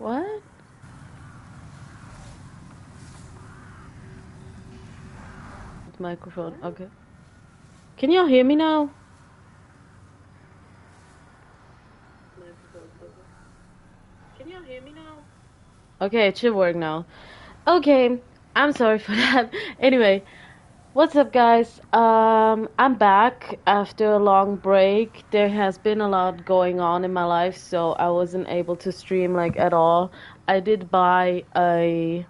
What? Microphone. Okay. Can y'all hear me now? Can y'all hear me now? Okay, it should work now. Okay, I'm sorry for that. Anyway, what's up, guys? I'm back after a long break. There has been a lot going on in my life, so I wasn't able to stream like at all. I did buy a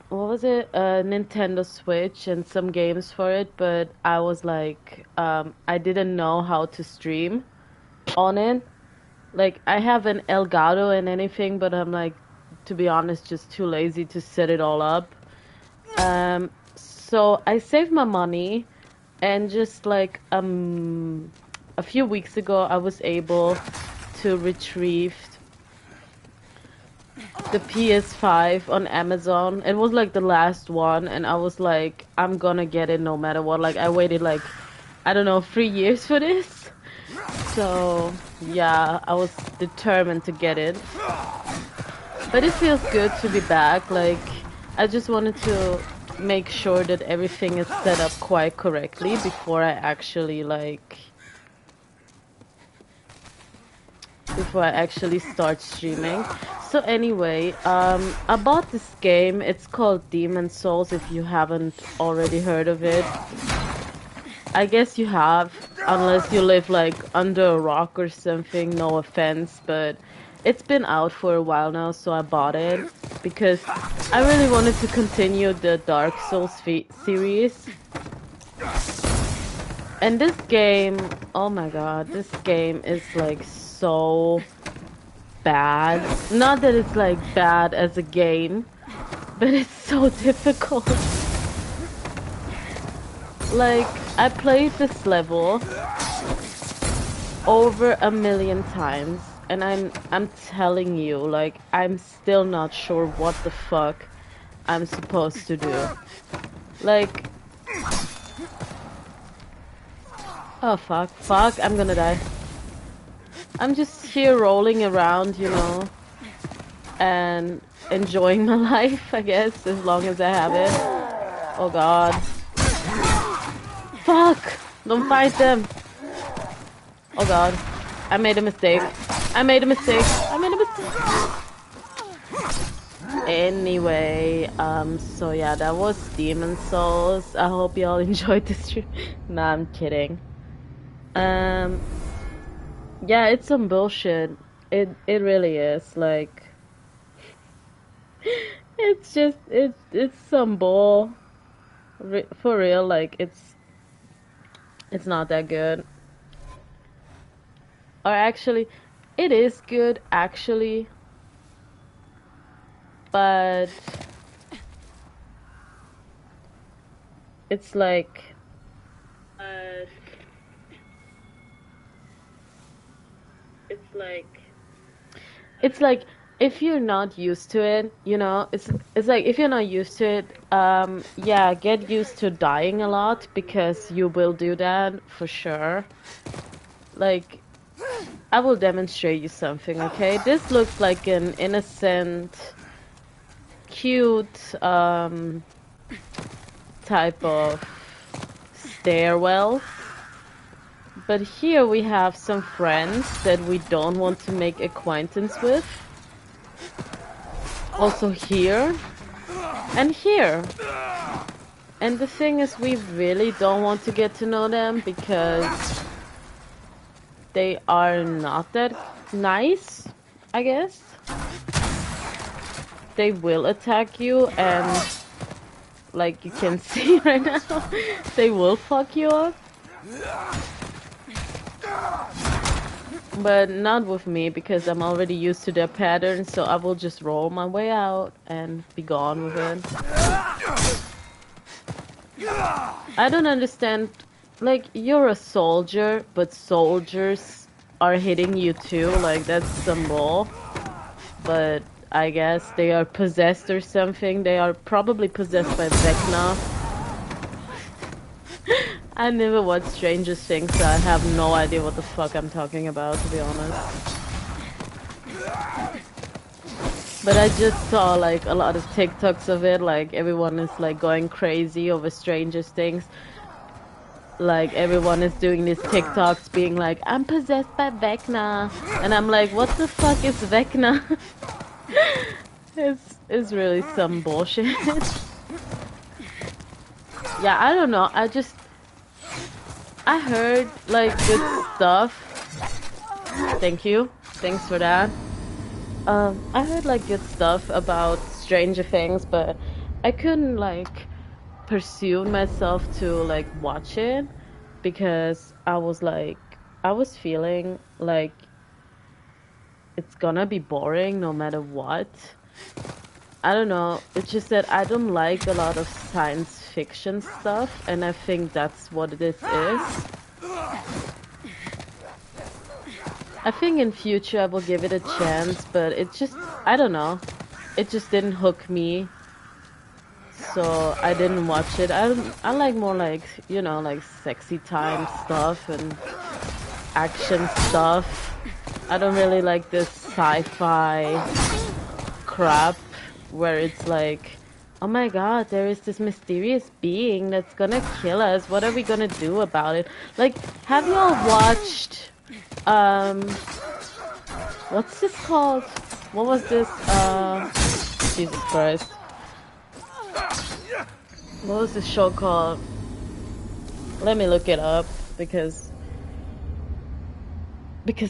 what was it? A Nintendo Switch and some games for it, but I was like, I didn't know how to stream on it. Like, I have an Elgato and anything, but I'm like, to be honest, just too lazy to set it all up. So I saved my money, and just like a few weeks ago, I was able to retrieve the PS5 on Amazon. It was like the last one, and I was like, I'm gonna get it no matter what. Like, I waited like, I don't know, 3 years for this. So, yeah, I was determined to get it. But it feels good to be back. Like, I just wanted to make sure that everything is set up quite correctly before I actually, like, start streaming. So anyway, I bought this game. It's called Demon Souls, if you haven't already heard of it. I guess you have, unless you live like under a rock or something, no offense, but it's been out for a while now, so I bought it because I really wanted to continue the Dark Souls series. And this game, oh my god, this game is like so bad. Not that it's like bad as a game, but it's so difficult. Like, I played this level over 1,000,000 times, and I'm telling you, like, I'm still not sure what the fuck I'm supposed to do. Like, oh fuck, I'm gonna die. I'm just here rolling around, you know, and enjoying my life, I guess, as long as I have it. Oh god. Fuck! Don't fight them! Oh god. I made a mistake. Anyway, so yeah, that was Demon Souls. I hope y'all enjoyed this stream. Nah, I'm kidding. Yeah, it's some bullshit. It really is. Like, it's just it's some bull. For real, like it's not that good. Or actually, it is good actually, but it's like it's like if you're not used to it, you know, it's like if you're not used to it, yeah, get used to dying a lot because you will do that for sure. Like, I will demonstrate you something, okay? This looks like an innocent, cute, type of stairwell. But here we have some friends that we don't want to make acquaintance with. Also here. And here. And the thing is, we really don't want to get to know them because they are not that nice, I guess. They will attack you, and like you can see right now, they will fuck you up. But not with me, because I'm already used to their pattern, so I will just roll my way out and be gone with it. I don't understand, like, you're a soldier, but soldiers are hitting you too, like, that's some bull. But I guess they are possessed or something. They are probably possessed by Vecna. I never watched Stranger Things, so I have no idea what the fuck I'm talking about, to be honest. But I just saw like a lot of TikToks of it, like everyone is like going crazy over Stranger Things. Like everyone is doing these TikToks being like, I'm possessed by Vecna. And I'm like, what the fuck is Vecna? It's really some bullshit. Yeah, I don't know. I heard like good stuff. Thank you. Thanks for that. I heard like good stuff about Stranger Things, but I couldn't like pursue myself to like watch it because I was feeling like it's gonna be boring no matter what. I don't know, it's just that I don't like a lot of science fiction stuff, and I think that's what this is. I think in future I will give it a chance, but it just, I don't know, it just didn't hook me, so I didn't watch it. I like more like, you know, like sexy time stuff and action stuff. I don't really like this sci-fi crap where it's like, oh my god, there is this mysterious being that's gonna kill us. What are we gonna do about it? Like, have you all watched, what's this called? What was this, Jesus Christ. What was this show called? Let me look it up, because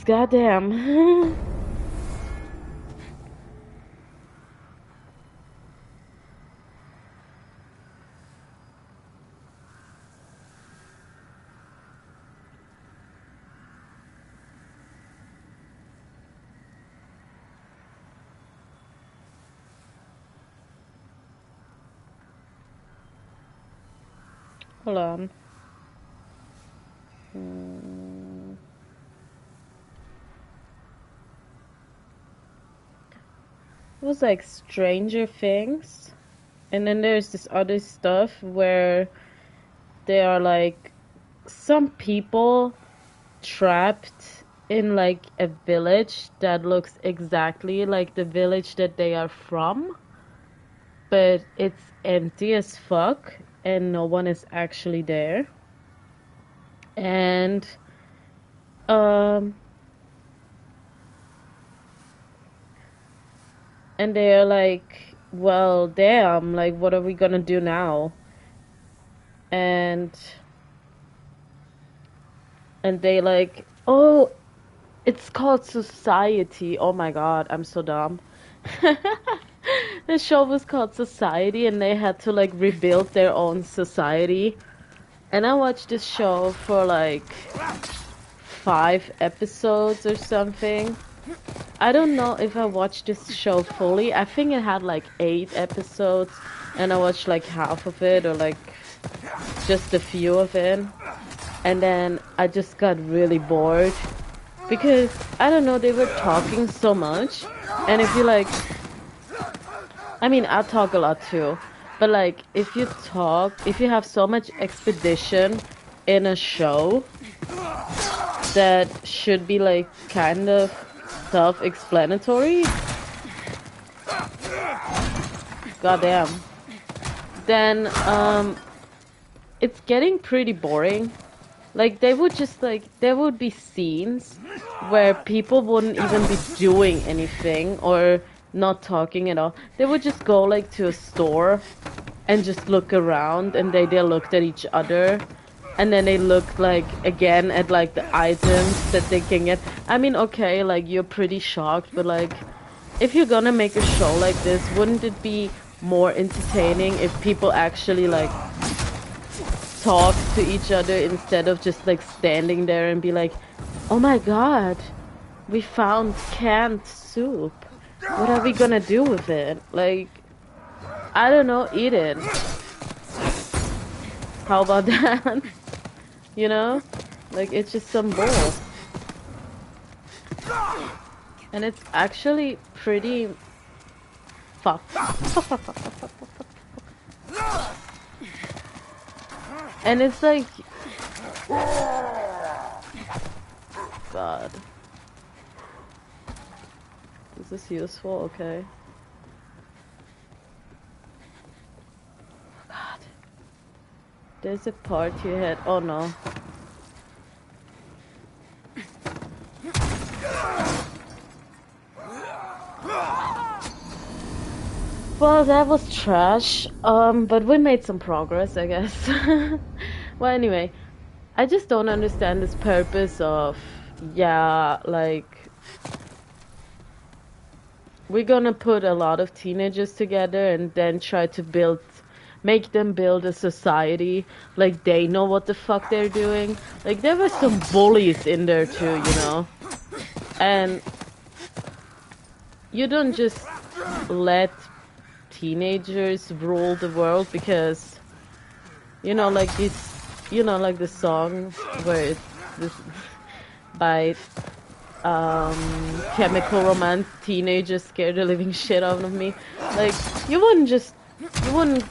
goddamn. Hold on. It was like Stranger Things, and then there's this other stuff where they are like some people trapped in like a village that looks exactly like the village that they are from, but it's empty as fuck and no one is actually there. And um and they're like, well, damn, like what are we gonna do now? And they like, oh, it's called Society. Oh my god, I'm so dumb. The show was called Society, and they had to like rebuild their own society. And I watched this show for like 5 episodes or something. I don't know if I watched this show fully. I think it had like 8 episodes, and I watched like half of it, or like just a few of it. And then I just got really bored because I don't know, they were talking so much. And if you like, I mean, I talk a lot too, but like if you have so much expedition in a show that should be like kind of self-explanatory, goddamn, then it's getting pretty boring. Like they would just like, there would be scenes where people wouldn't even be doing anything or not talking at all. They would just go like to a store and just look around, and they looked at each other, and then they looked like again at like the items that they can get. I mean, okay, like you're pretty shocked, but like if you're gonna make a show like this, wouldn't it be more entertaining if people actually like talk to each other instead of just like standing there and be like, oh my god, we found canned soup. What are we gonna do with it? Like, I don't know, eat it. How about that? You know? Like, it's just some bull. And it's actually pretty fucked. And it's like, god. This is useful, okay. There's a part you had. Oh no. Well, that was trash. But we made some progress, I guess. Well, anyway, I just don't understand this purpose of, yeah, like, we're gonna put a lot of teenagers together and then try to make them build a society like they know what the fuck they're doing. Like, there were some bullies in there too, you know? And you don't just let teenagers rule the world because, like like the song where it's this by Chemical Romance, teenagers scare the living shit out of me. Like, you wouldn't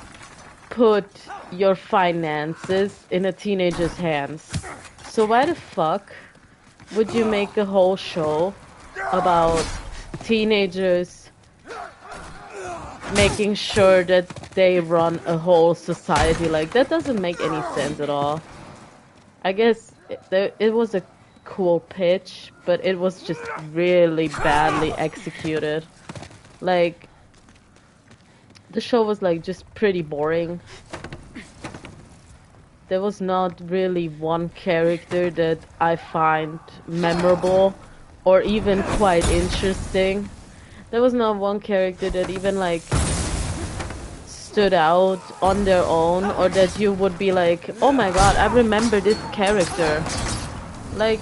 put your finances in a teenager's hands. So why the fuck would you make a whole show about teenagers making sure that they run a whole society? Like, that doesn't make any sense at all. I guess it was a cool pitch, but it was just really badly executed. Like, the show was like just pretty boring. There was not really one character that I find memorable or even quite interesting. There was not one character that even like stood out on their own, or that you would be like, oh my god, I remember this character. Like,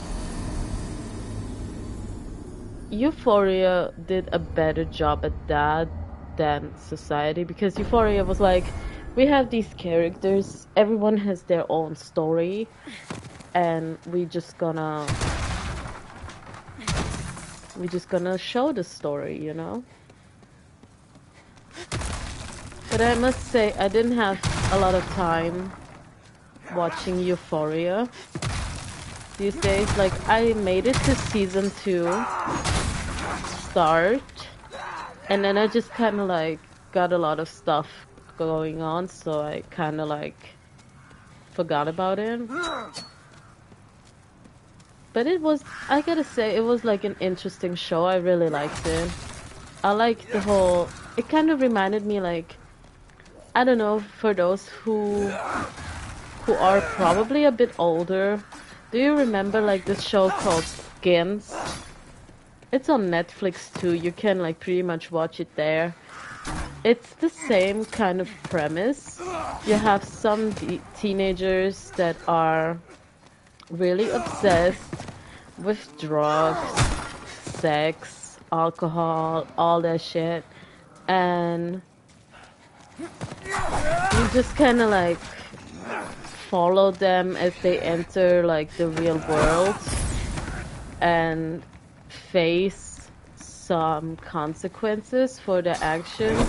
Euphoria did a better job at that than Society, because Euphoria was like, we have these characters, everyone has their own story, and we just gonna show the story, you know? But I must say, I didn't have a lot of time watching Euphoria these days. Like, I made it to season 2 start, and then I just kind of like got a lot of stuff going on, so I kind of like forgot about it. But I gotta say, it was like an interesting show. I really liked it. I like it kind of reminded me, like, I don't know, for those who are probably a bit older, do you remember like this show called Skins? It's on Netflix too. You can like pretty much watch it there. It's the same kind of premise. You have some teenagers that are really obsessed with drugs, sex, alcohol, all that shit. And you just kind of like follow them as they enter like the real world and face some consequences for their actions.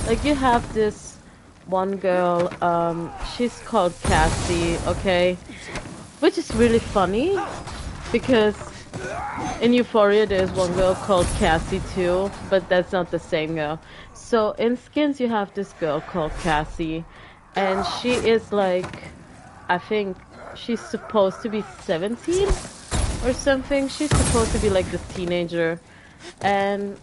Like, you have this one girl, she's called Cassie, okay? Which is really funny because in Euphoria there's one girl called Cassie too, but that's not the same girl. So in Skins you have this girl called Cassie, and she is like, I think she's supposed to be 17 or something. She's supposed to be like this teenager, and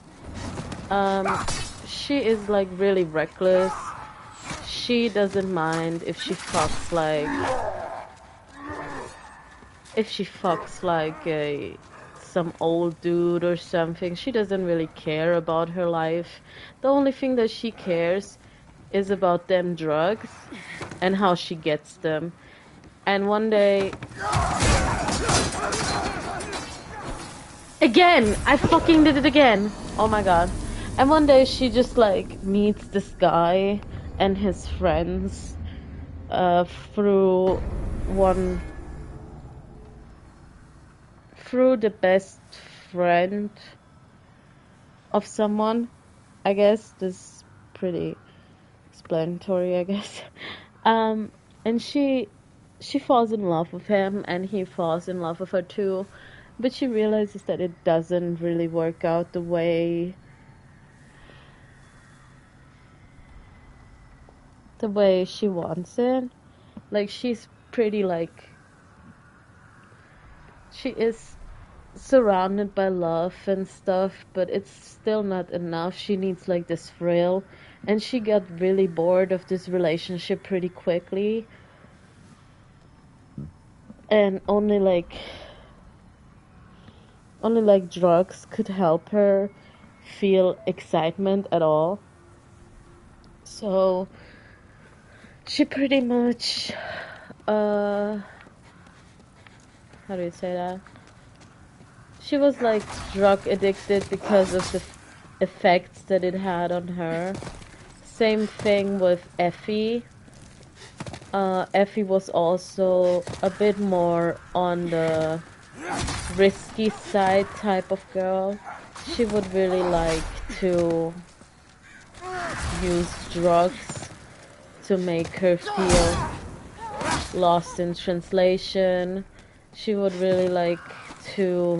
she is like really reckless. She doesn't mind if she fucks like some old dude or something. She doesn't really care about her life. The only thing that she cares is about them drugs and how she gets them. And one day, again, I fucking did it again. Oh my god. And one day she just like meets this guy and his friends through one through the best friend of someone. I guess this is pretty explanatory, I guess. And she falls in love with him, and he falls in love with her too. But she realizes that it doesn't really work out the way she wants it. Like she's pretty like she is surrounded by love and stuff, but it's still not enough. She needs like this thrill, and she got really bored of this relationship pretty quickly, and only like drugs could help her feel excitement at all. So she pretty much how do you say that? She was like drug addicted because of the effects that it had on her. Same thing with Effie. Effie was also a bit more on the risky side type of girl. She would really like to use drugs to make her feel lost in translation. She would really like to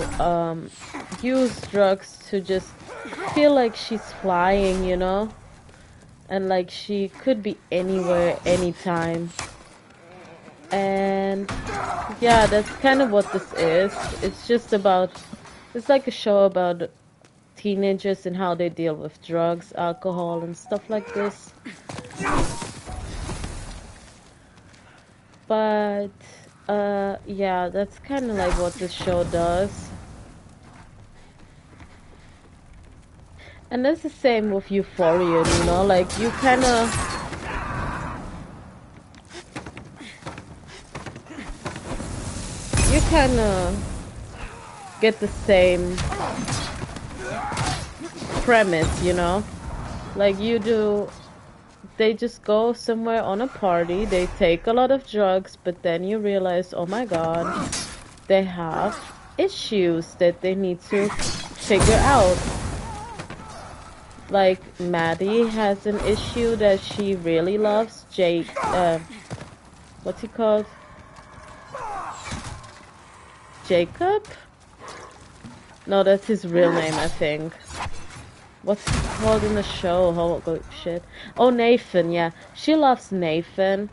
use drugs to just feel like she's flying, you know? And like she could be anywhere, anytime. And yeah, that's kind of what this is. It's just about, it's like a show about teenagers and how they deal with drugs, alcohol, and stuff like this. But yeah, that's kind of like what this show does. And that's the same with Euphoria, you know, like you kind of get the same premise, you know, like you do. They just go somewhere on a party, they take a lot of drugs, but then you realize, oh my god, they have issues that they need to figure out. Like Maddie has an issue that she really loves. Jake, what's he called? Jacob? No, that's his real name, I think. What's he called in the show? Oh, shit. Oh, Nathan, yeah. She loves Nathan,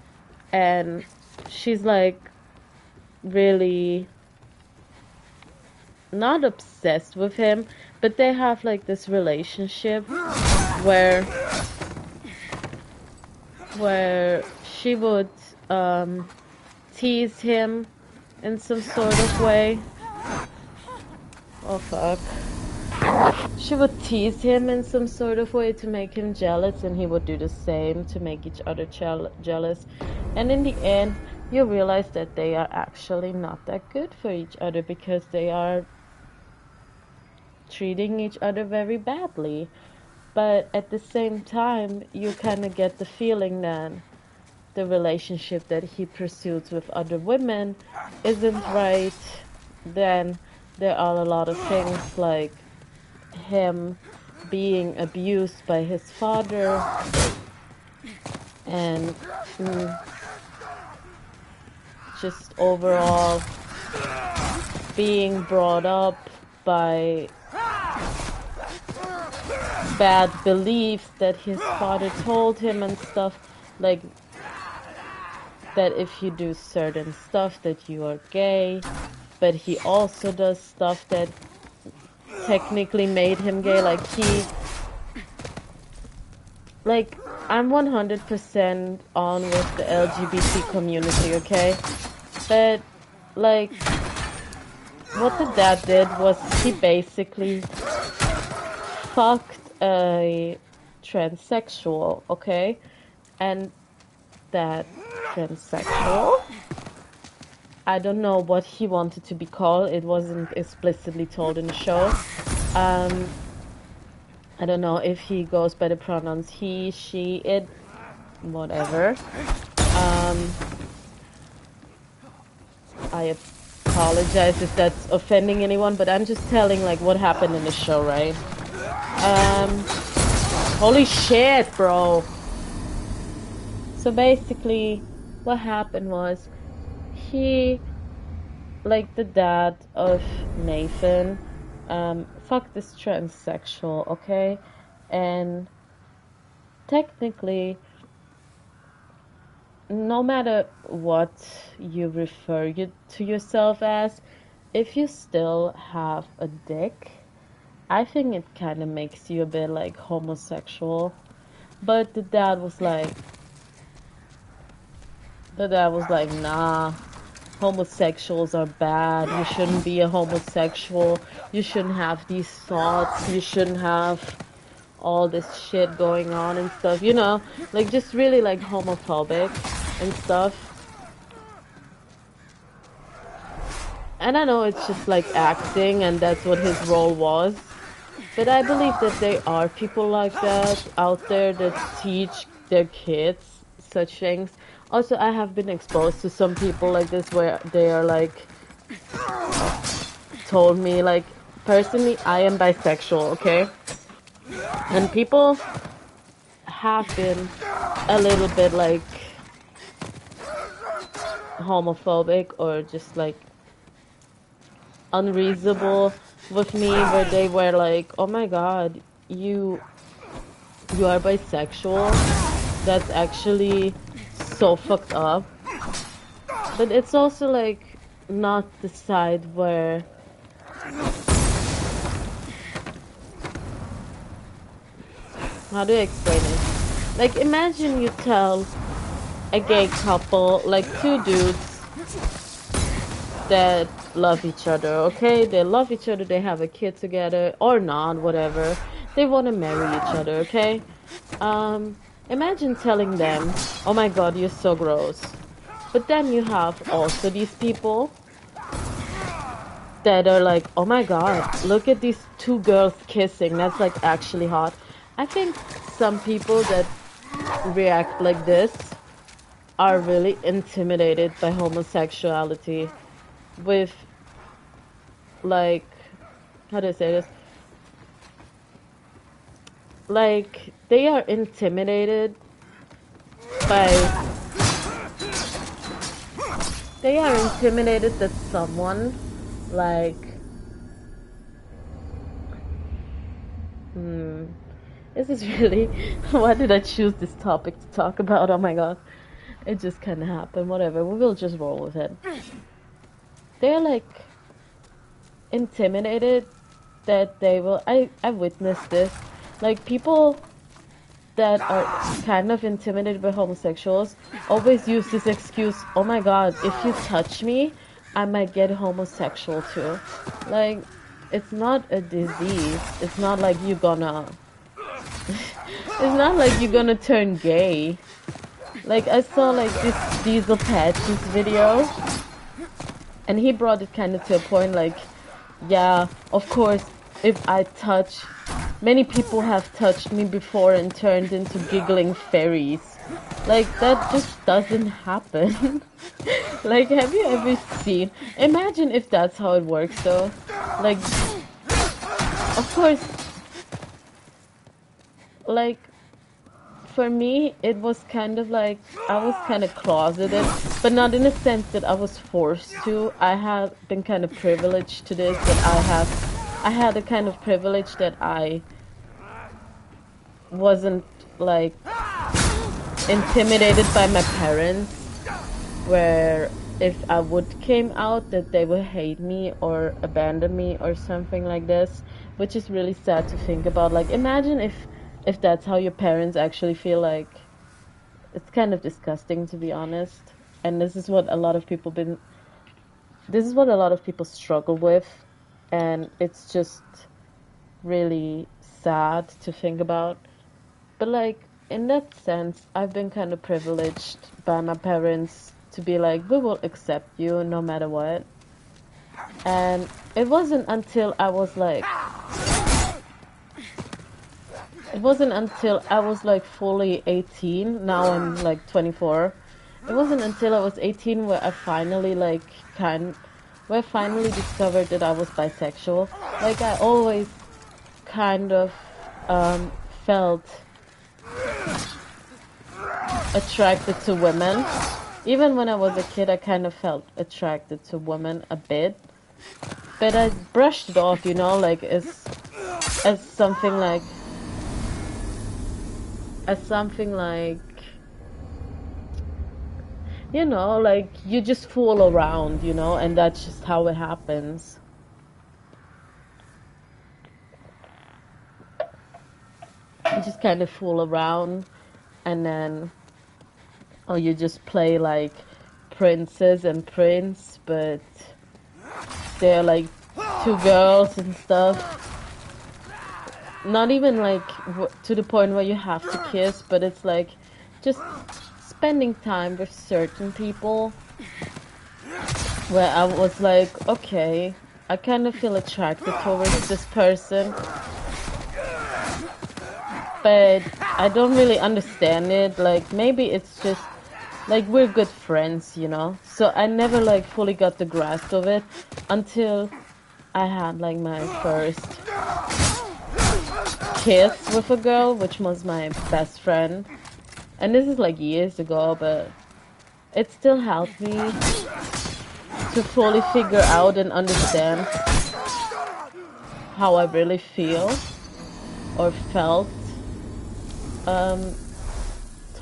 and she's like really not obsessed with him, but they have like this relationship where she would tease him in some sort of way. Oh fuck. She would tease him in some sort of way to make him jealous, and he would do the same to make each other jealous. And in the end, you realize that they are actually not that good for each other because they are treating each other very badly. But at the same time, you kind of get the feeling that the relationship that he pursues with other women isn't right. Then there are a lot of things like him being abused by his father and just overall being brought up by bad beliefs that his father told him and stuff, like that if you do certain stuff that you are gay, but he also does stuff that technically made him gay. Like I'm 100% on with the LGBT community, okay? But like what the dad did was he basically fucked a transsexual, okay? And that transsexual, I don't know what he wanted to be called. It wasn't explicitly told in the show. I don't know if he goes by the pronouns he, she, it, whatever. I apologize if that's offending anyone, but I'm just telling like what happened in the show, right? Holy shit, bro. So basically, what happened was he, like the dad of Nathan, fucked this transsexual, okay? And technically, no matter what you refer to yourself as, if you still have a dick, I think it kind of makes you a bit like homosexual. But the dad was like, nah, homosexuals are bad. You shouldn't be a homosexual. You shouldn't have these thoughts. You shouldn't have all this shit going on and stuff. Like just really like homophobic and stuff. And I know it's just like acting and that's what his role was. But I believe that there are people like that out there that teach their kids such things. Also, I have been exposed to some people like this where they are like, told me, like, personally, I am bisexual, okay? And people have been a little bit like homophobic or just like unreasonable with me where they were like, oh my god, you are bisexual. That's actually so fucked up. But it's also like not the side where how do I explain it? Like imagine you tell a gay couple, like two dudes that love each other, okay? They love each other, they have a kid together, or not, whatever. They want to marry each other, okay? Imagine telling them, oh my god, you're so gross. But then you have also these people that are like, oh my god, look at these two girls kissing, that's like actually hot. I think some people that react like this are really intimidated by homosexuality with like how do I say this? Like they are intimidated by that someone like this is really why did I choose this topic to talk about? Oh my god. It just kinda happened, whatever. We will just roll with it. They're like intimidated that they will I witnessed this. Like people that are kind of intimidated by homosexuals always use this excuse, oh my god, if you touch me, I might get homosexual too. Like, it's not a disease. It's not like you're gonna it's not like you're gonna turn gay. Like I saw like this Diesel Patches video and he brought it kind of to a point like, yeah, of course, if I touch, many people have touched me before and turned into giggling fairies. Like, that just doesn't happen. Like, have you ever seen? Imagine if that's how it works, though. Like, of course, like, for me, it was kind of like, I was kind of closeted, but not in a sense that I was forced to. I have been kind of privileged to this, that I had a kind of privilege that I wasn't, like, intimidated by my parents, where if I would came out that they would hate me or abandon me or something like this, which is really sad to think about. Like, imagine if that's how your parents actually feel. Like, it's kind of disgusting, to be honest. And this is what a lot of people struggle with, and it's just really sad to think about. But like, in that sense, I've been kind of privileged by my parents to be like, we will accept you no matter what. And it wasn't until I was like fully 18. Now I'm like 24. It wasn't until I was 18 where I finally discovered that I was bisexual. Like, I always kind of felt attracted to women. Even when I was a kid, I kind of felt attracted to women a bit. But I brushed it off, like as something like you know, like you just fool around, you know, and that's just how it happens. You just kind of fool around, and then, or you just play like princess and prince, but they're like two girls and stuff. Not even like to the point where you have to kiss, but it's like just spending time with certain people where I was like, okay, I kind of feel attracted towards this person, but I don't really understand it. Like, maybe it's just like we're good friends, you know? So I never like fully got the grasp of it until I had like my first kiss with a girl, which was my best friend. And this is like years ago, but it still helped me to fully figure out and understand how I really feel or felt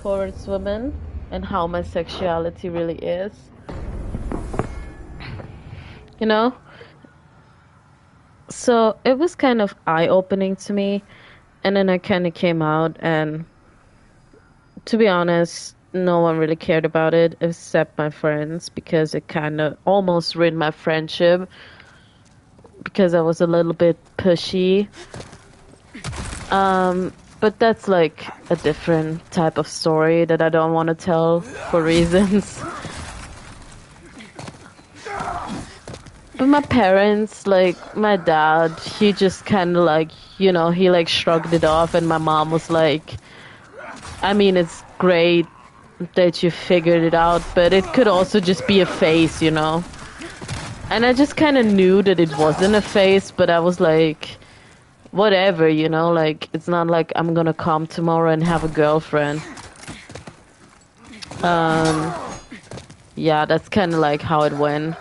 towards women and how my sexuality really is. You know? So it was kind of eye-opening to me, and then I kind of came out, and to be honest, no one really cared about it except my friends, because it kind of almost ruined my friendship because I was a little bit pushy. But that's like a different type of story that I don't want to tell for reasons. But my parents, like my dad, he just kind of like, you know, he like shrugged it off, and my mom was like, I mean, it's great that you figured it out, but it could also just be a phase, you know? And I just kind of knew that it wasn't a phase, but I was like, whatever, you know? Like, it's not like I'm gonna come tomorrow and have a girlfriend. Yeah, that's kind of like how it went.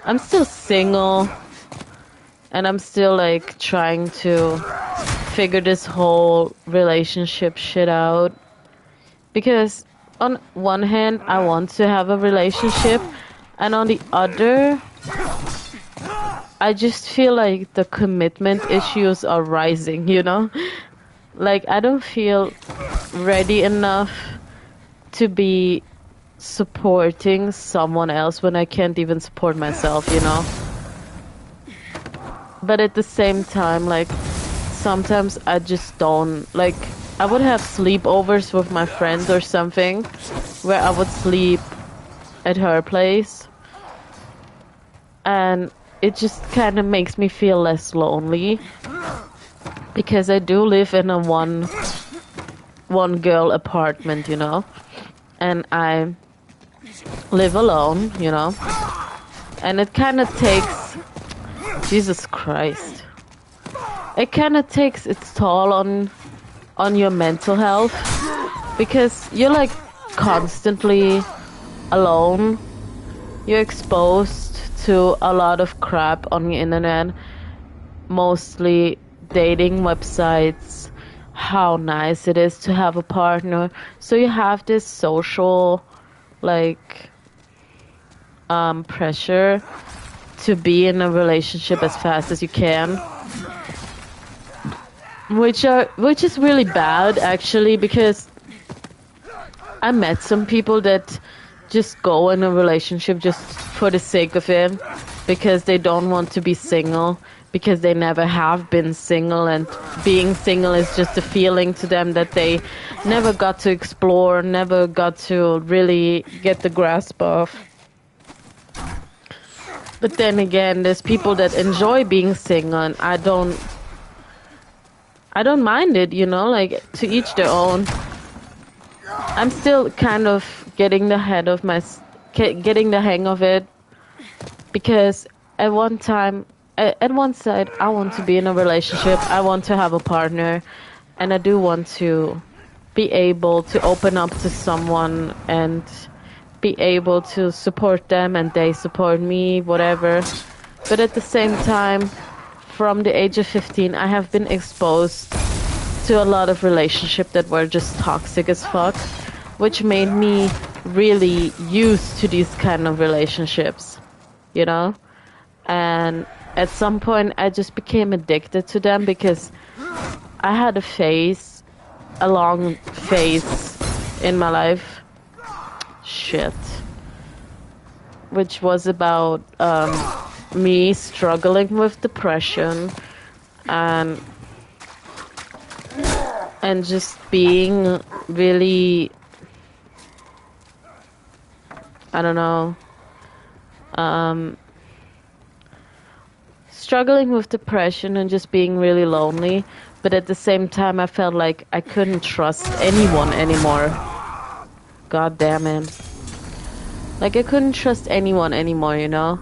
I'm still single, and I'm still like trying to figure this whole relationship shit out. Because on one hand, I want to have a relationship, and on the other, I just feel like the commitment issues are rising, you know? Like, I don't feel ready enough to be supporting someone else when I can't even support myself, you know? But at the same time, like, sometimes I just don't, like, I would have sleepovers with my friends or something, where I would sleep at her place, and it just kind of makes me feel less lonely, because I do live in a one girl apartment, you know, and I live alone, you know, and it kind of takes, Jesus Christ, it kind of takes its toll on your mental health, because you're like constantly alone. You're exposed to a lot of crap on the internet, mostly dating websites, how nice it is to have a partner. So you have this social like pressure to be in a relationship as fast as you can, which is really bad actually, because I met some people that just go in a relationship just for the sake of it, because they don't want to be single, because they never have been single, and being single is just a feeling to them that they never got to explore, never got to really get the grasp of. But then again, there's people that enjoy being single, and I don't mind it, you know, like, to each their own. I'm still kind of getting the hang of it, because at one time, at one side, I want to be in a relationship, I want to have a partner, and I do want to be able to open up to someone and be able to support them and they support me, whatever. But at the same time, from the age of 15, I have been exposed to a lot of relationships that were just toxic as fuck, which made me really used to these kind of relationships, you know? And at some point, I just became addicted to them because I had a long phase in my life, shit, which was about me struggling with depression and just being really, I don't know, struggling with depression and just being really lonely. But at the same time, I felt like I couldn't trust anyone anymore. God damn it. Like, I couldn't trust anyone anymore, you know?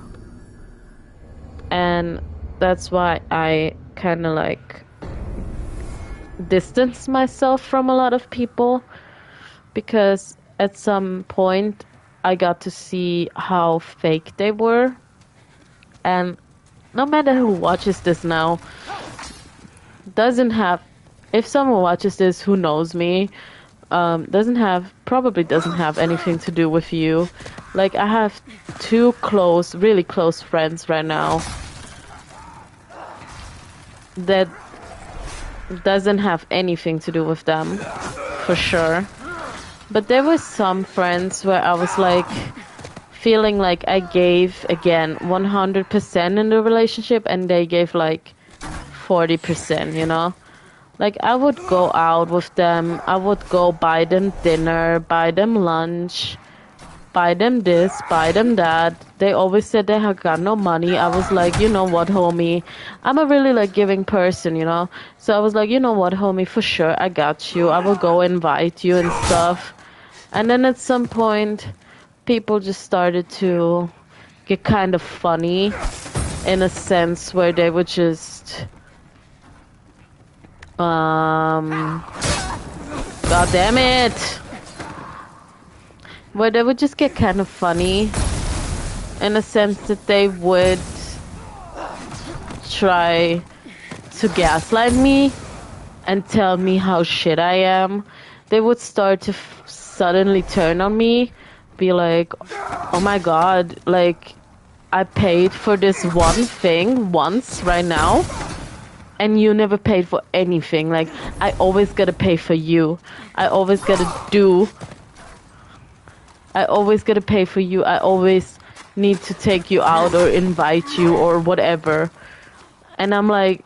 And that's why I kind of like distanced myself from a lot of people, because at some point I got to see how fake they were. And no matter who watches this now, if someone watches this who knows me, probably doesn't have anything to do with you. Like, I have two really close friends right now that doesn't have anything to do with them, for sure. But there were some friends where I was like feeling like I gave again 100% in the relationship and they gave like 40%, you know? Like, I would go out with them, I would go buy them dinner, buy them lunch, buy them this, buy them that. They always said they had got no money. I was like, you know what, homie? I'm a really like giving person, you know? So I was like, you know what, homie, for sure, I got you. I will go invite you and stuff. And then at some point, people just started to get kind of funny in a sense where they would just God damn it, where they would just get kind of funny in a sense that they would try to gaslight me and tell me how shit I am. They would start to suddenly turn on me, be like, oh my god, like, I paid for this one thing once right now and you never paid for anything. Like, I always gotta pay for you. I always gotta pay for you. I always need to take you out or invite you or whatever. And I'm like,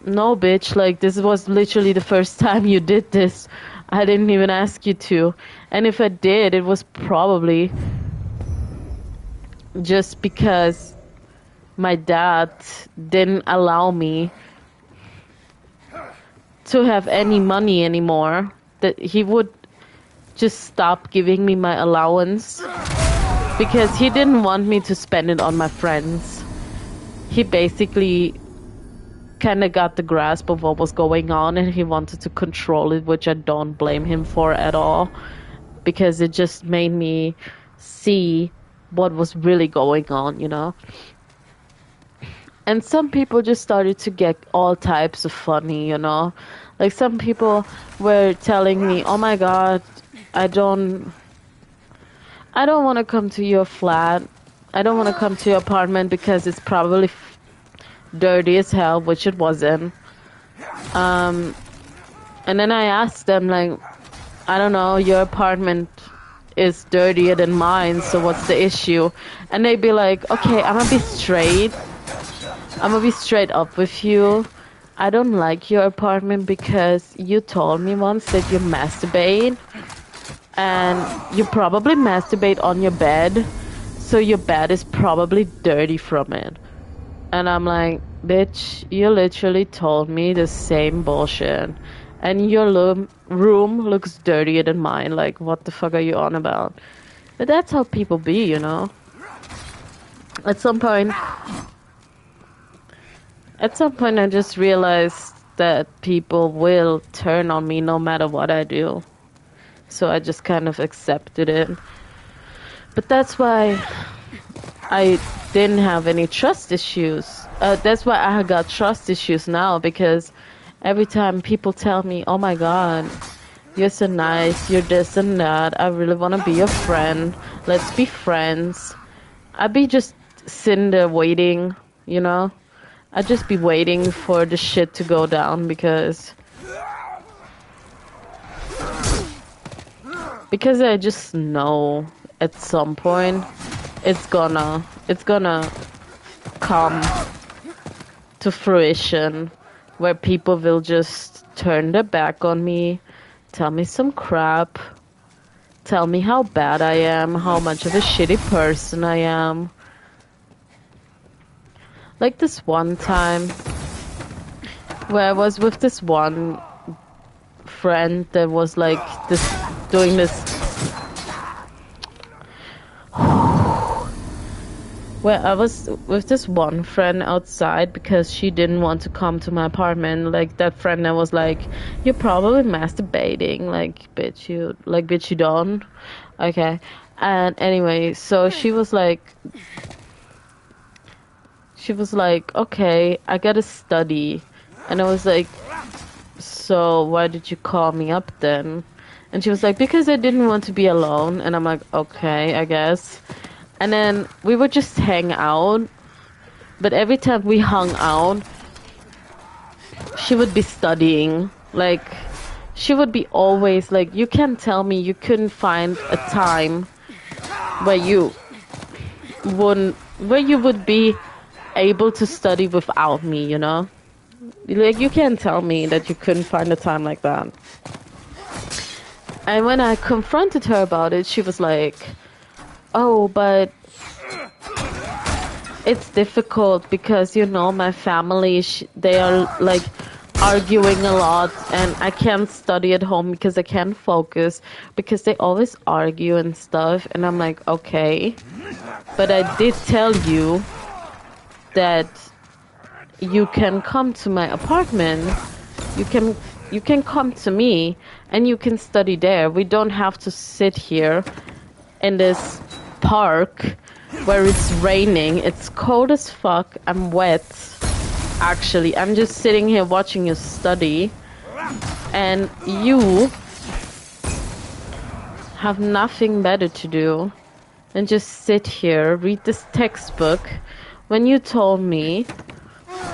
no, bitch, like, this was literally the first time you did this. I didn't even ask you to. And if I did, it was probably just because my dad didn't allow me to have any money anymore. That he would just stop giving me my allowance because he didn't want me to spend it on my friends. He basically kind of got the grasp of what was going on and he wanted to control it, which I don't blame him for at all, because it just made me see what was really going on, you know? And some people just started to get all types of funny, you know? Like, some people were telling me, oh my god, I don't want to come to your flat. I don't want to come to your apartment because it's probably dirty as hell, which it wasn't. And then I asked them, like, I don't know, your apartment is dirtier than mine, so what's the issue? And they'd be like, okay, I'm gonna be straight up with you. I don't like your apartment because you told me once that you masturbate, and you probably masturbate on your bed, so your bed is probably dirty from it. And I'm like, bitch, you literally told me the same bullshit. And your room looks dirtier than mine. Like, what the fuck are you on about? But that's how people be, you know? At some point, I just realized that people will turn on me no matter what I do. So I just kind of accepted it. But that's why I didn't have any trust issues. That's why I got trust issues now, because every time people tell me, oh my god, You're so nice, you're this and that. I really want to be your friend. Let's be friends. I'd be just sitting there waiting, you know? I'd just be waiting for the shit to go down because I just know at some point it's gonna come to fruition where people will just turn their back on me, tell me some crap, tell me how bad I am, how much of a shitty person I am. Like this one time where I was with this one friend that was like this doing this where I was with this one friend outside because she didn't want to come to my apartment. Like that friend that was like, "You're probably masturbating." Bitch, you don't. Okay. And anyway, so she was like, "Okay, I gotta study," and I was like, "So why did you call me up then?" And she was like, "Because I didn't want to be alone." And I'm like, "Okay, I guess." And then we would just hang out. But every time we hung out, she would be studying. Like, she would be always like, you can't tell me you couldn't find a time where where you would be able to study without me, you know? Like, you can't tell me that you couldn't find a time like that. And when I confronted her about it, she was like, "Oh, but it's difficult because, you know, my family, they are like arguing a lot and I can't study at home because I can't focus because they always argue and stuff." And I'm like, "Okay, but I did tell you that you can come to my apartment. You can come to me and you can study there. We don't have to sit here in this park where it's raining. It's cold as fuck. I'm wet. Actually, I'm just sitting here watching you study. And you have nothing better to do than just sit here, read this textbook when you told me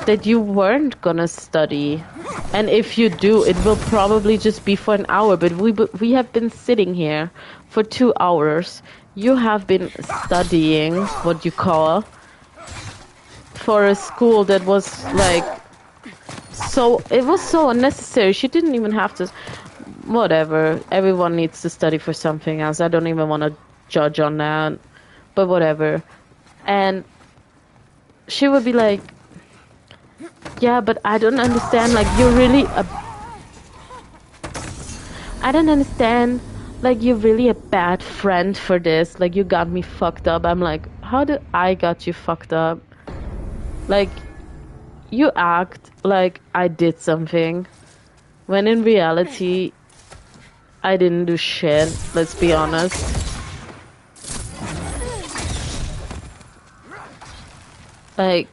that you weren't gonna study. And if you do, it will probably just be for an hour. But we have been sitting here for 2 hours. You have been studying what you call for a school that was like it was so unnecessary. She didn't even have to. Whatever. Everyone needs to study for something else. I don't even want to judge on that. But whatever. And she would be like, "Yeah, but I don't understand. Like, you're really I don't understand. Like, you're really a bad friend for this. Like, you got me fucked up." I'm like, "How did I got you fucked up? Like, you act like I did something, when in reality, I didn't do shit. Let's be honest." Like,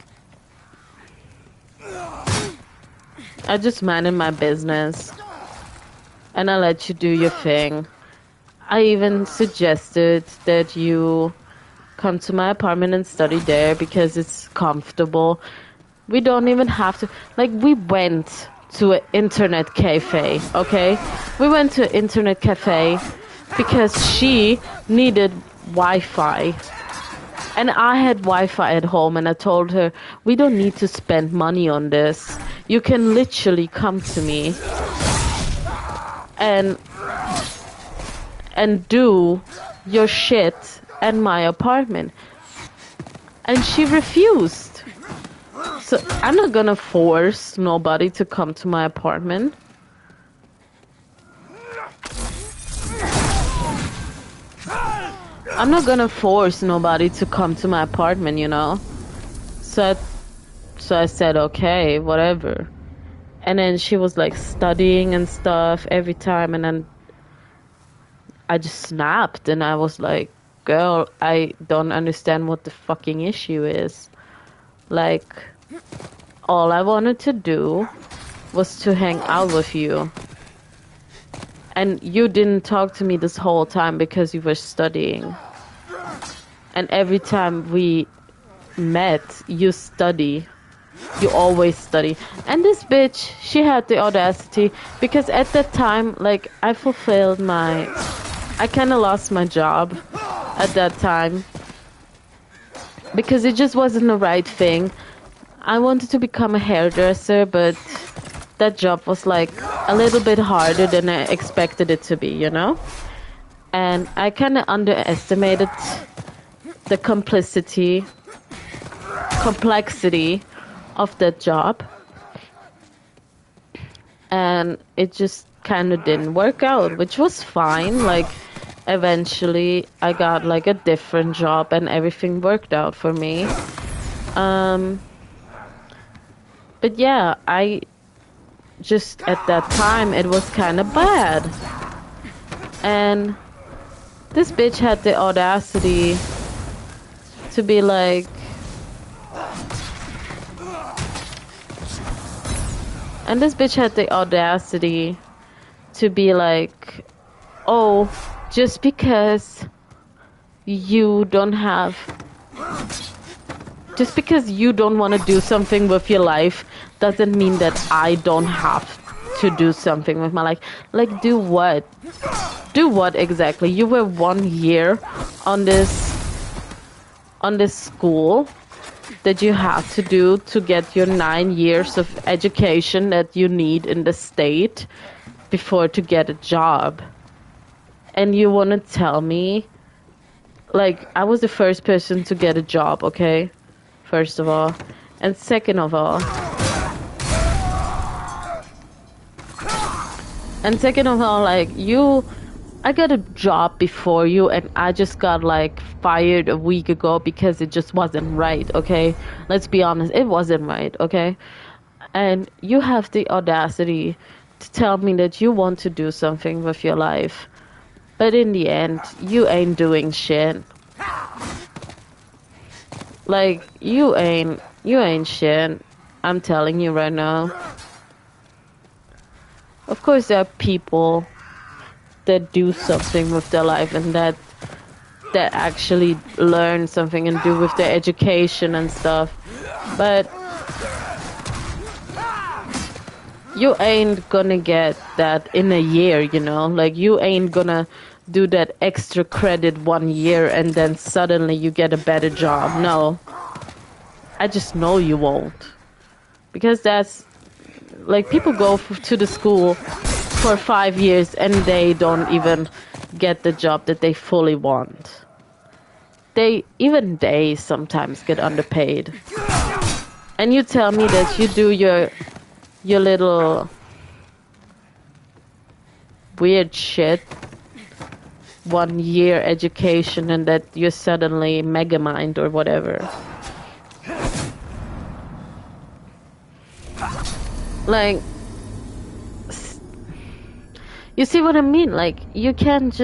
I just minded my business. And I let you do your thing. I even suggested that you come to my apartment and study there because it's comfortable. We don't even have to. Like, we went to an internet cafe, okay? We went to an internet cafe because she needed Wi-Fi. And I had Wi-Fi at home, and I told her, "We don't need to spend money on this. You can literally come to me and do your shit at my apartment." And she refused. So I'm not gonna force nobody to come to my apartment. I'm not gonna force nobody to come to my apartment, you know? So I said, "Okay, whatever." And then she was like studying and stuff every time, and then I just snapped and I was like, "Girl, I don't understand what the fucking issue is. Like, all I wanted to do was to hang out with you. And you didn't talk to me this whole time because you were studying. And every time we met, you study. You always study. And this bitch, she had the audacity, because at that time, like, I kind of lost my job at that time. Because it just wasn't the right thing. I wanted to become a hairdresser, but that job was like a little bit harder than I expected it to be, you know? And I kind of underestimated the complexity of that job. And it just kind of didn't work out, which was fine. Like, eventually I got like a different job and everything worked out for me. But yeah, I just at that time it was kind of bad. And this bitch had the audacity to be like, oh, just because you don't want to do something with your life doesn't mean that I don't have to do something with my life. Like, do what? Do what exactly? You were 1 year on this school that you have to do to get your 9 years of education that you need in the state before to get a job. And you want to tell me, like, I was the first person to get a job, okay? First of all. And second of all, like, I got a job before you, and I just got, like, fired a week ago because it just wasn't right, okay? Let's be honest, it wasn't right, okay? And you have the audacity to tell me that you want to do something with your life. But in the end, you ain't doing shit. Like, you ain't shit. I'm telling you right now. Of course, there are people that do something with their life and that actually learn something and do with their education and stuff. But you ain't gonna get that in a year, you know? Like, you ain't gonna do that extra credit 1 year and then suddenly you get a better job. No. I just know you won't. Because that's, like, people go to the school for 5 years and they don't even get the job that they fully want. They sometimes get underpaid. And you tell me that you do your little weird shit, 1 year education, and that you're suddenly Megamind or whatever. Like, you see what I mean? Like, you can't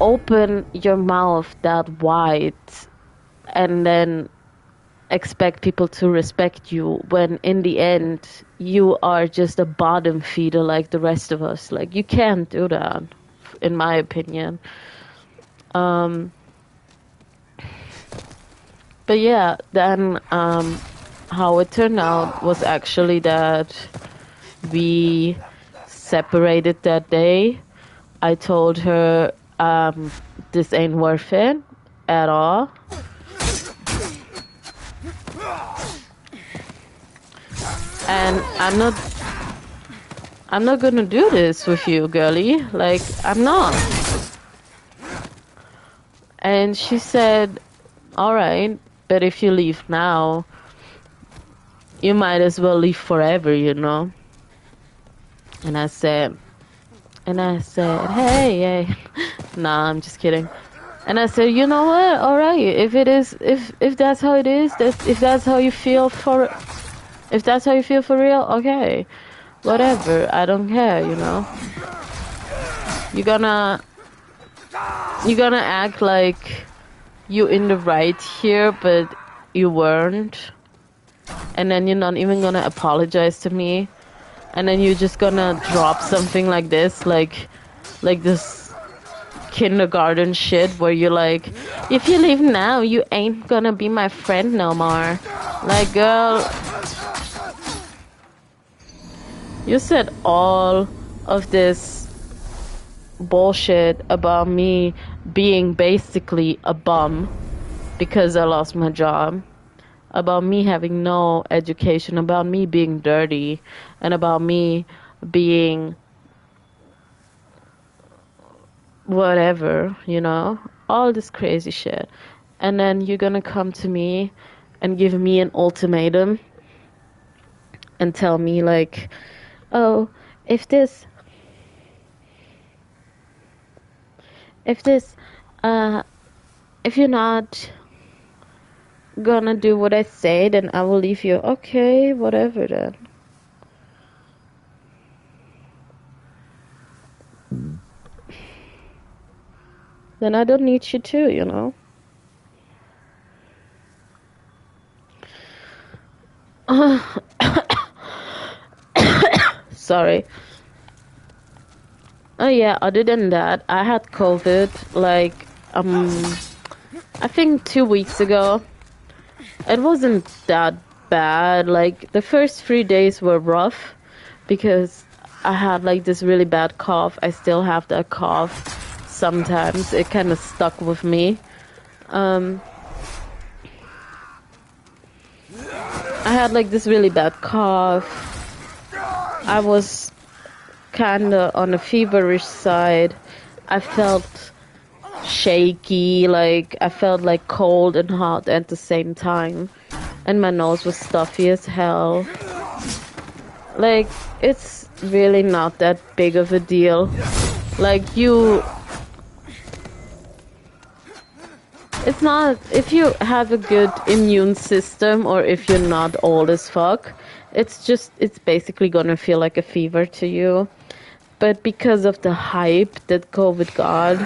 open your mouth that wide and then expect people to respect you when in the end you are just a bottom feeder like the rest of us. Like, you can't do that, in my opinion. But yeah, then how it turned out was actually that we separated that day. I told her, this ain't worth it at all. And I'm not gonna do this with you, girlie. Like, I'm not. And she said, alright, but if you leave now, you might as well leave forever, you know? And I said, hey. Nah, I'm just kidding. And I said, you know what? Alright, if that's how it is, if that's how you feel for real, okay. Whatever, I don't care, you know? You're gonna act like you in the right here, but you weren't. And then you're not even gonna apologize to me. and then you're just gonna drop something like this kindergarten shit where you're like, if you leave now, you ain't gonna be my friend no more. Like, girl, you said all of this bullshit about me being basically a bum because I lost my job, about me having no education, about me being dirty, and about me being whatever, you know, all this crazy shit. And then you're gonna come to me and give me an ultimatum and tell me, like, oh, if this, if this, uh, if you're not gonna do what I say, then I will leave you. Okay, whatever then. Then I don't need you too, you know? Sorry. Oh yeah, other than that, I had COVID like I think 2 weeks ago. It wasn't that bad. Like the first 3 days were rough because I had like this really bad cough. I still have that cough sometimes. It kind of stuck with me. I had like this really bad cough. I was kind of on the feverish side. I felt shaky, like I felt like cold and hot at the same time, and my nose was stuffy as hell. Like, it's really not that big of a deal. Like, it's not, if you have a good immune system or if you're not old as fuck, it's basically gonna feel like a fever to you. But because of the hype that COVID got,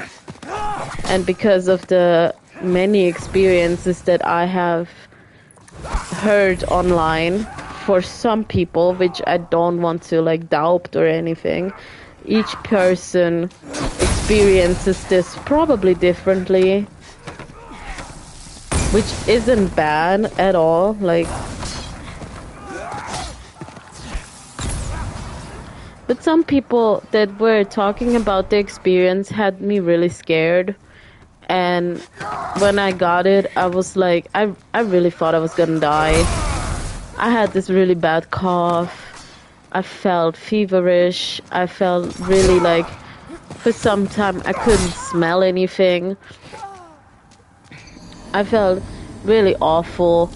and because of the many experiences that I have heard online for some people, which I don't want to like doubt or anything, each person experiences this probably differently, which isn't bad at all. Like, but some people that were talking about the experience had me really scared. And when I got it, I was like, I really thought I was gonna die. I had this really bad cough. I felt feverish. I felt really like, for some time, I couldn't smell anything. I felt really awful.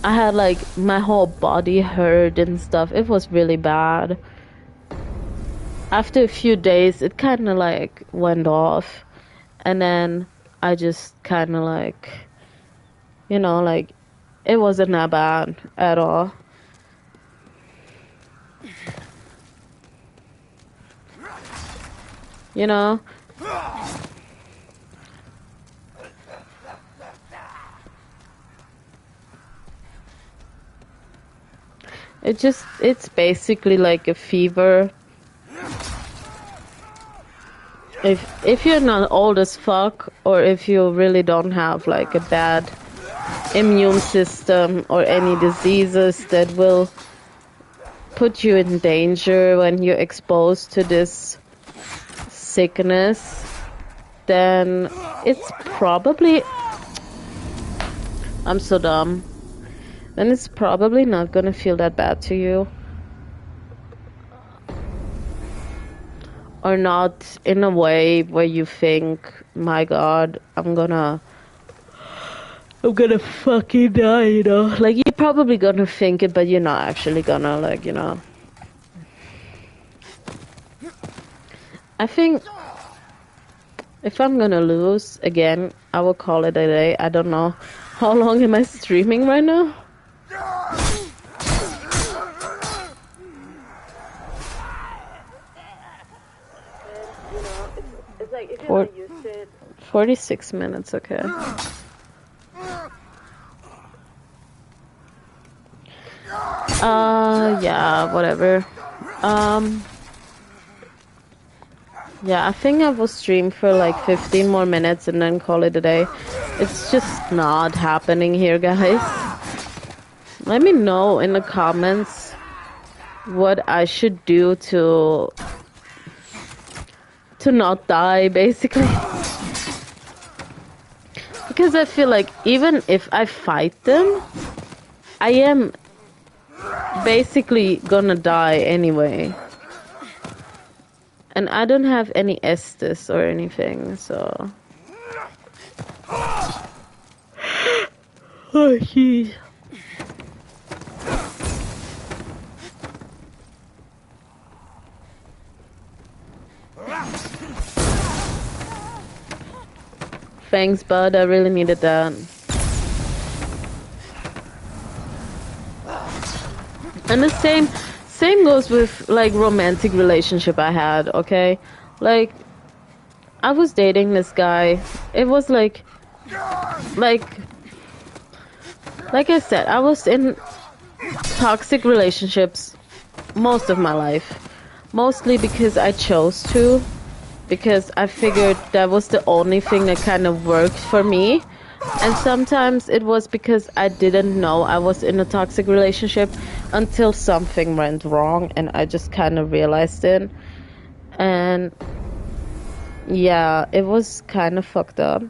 I had like, my whole body hurt and stuff. It was really bad. After a few days, it kind of like went off, and then I just kind of like, you know, like, it wasn't that bad at all. You know? It's basically like a fever. If you're not old as fuck, or if you really don't have like a bad immune system or any diseases that will put you in danger when you're exposed to this sickness, then it's probably, I'm so dumb, then it's probably not gonna feel that bad to you. Or not in a way where you think, my god, I'm gonna fucking die, you know? Like, you're probably gonna think it, but you're not actually gonna, like, you know. I think if I'm gonna lose again, I will call it a day. I don't know. How long am I streaming right now? It's like, if you're not used to it, 46 minutes, okay. Yeah, whatever. Um, yeah, I think I will stream for like 15 more minutes and then call it a day. It's just not happening here, guys. Let me know in the comments what I should do to not die, basically. Because I feel like even if I fight them, I am basically gonna die anyway. And I don't have any Estus or anything, so... Oh, jeez. Thanks, bud. I really needed that. And the same goes with like romantic relationship I had, okay? Like I was dating this guy. It was like I said, I was in toxic relationships most of my life. Mostly because I chose to, because I figured that was the only thing that kind of worked for me. And sometimes it was because I didn't know I was in a toxic relationship until something went wrong and I just kind of realized it. And yeah, it was kind of fucked up.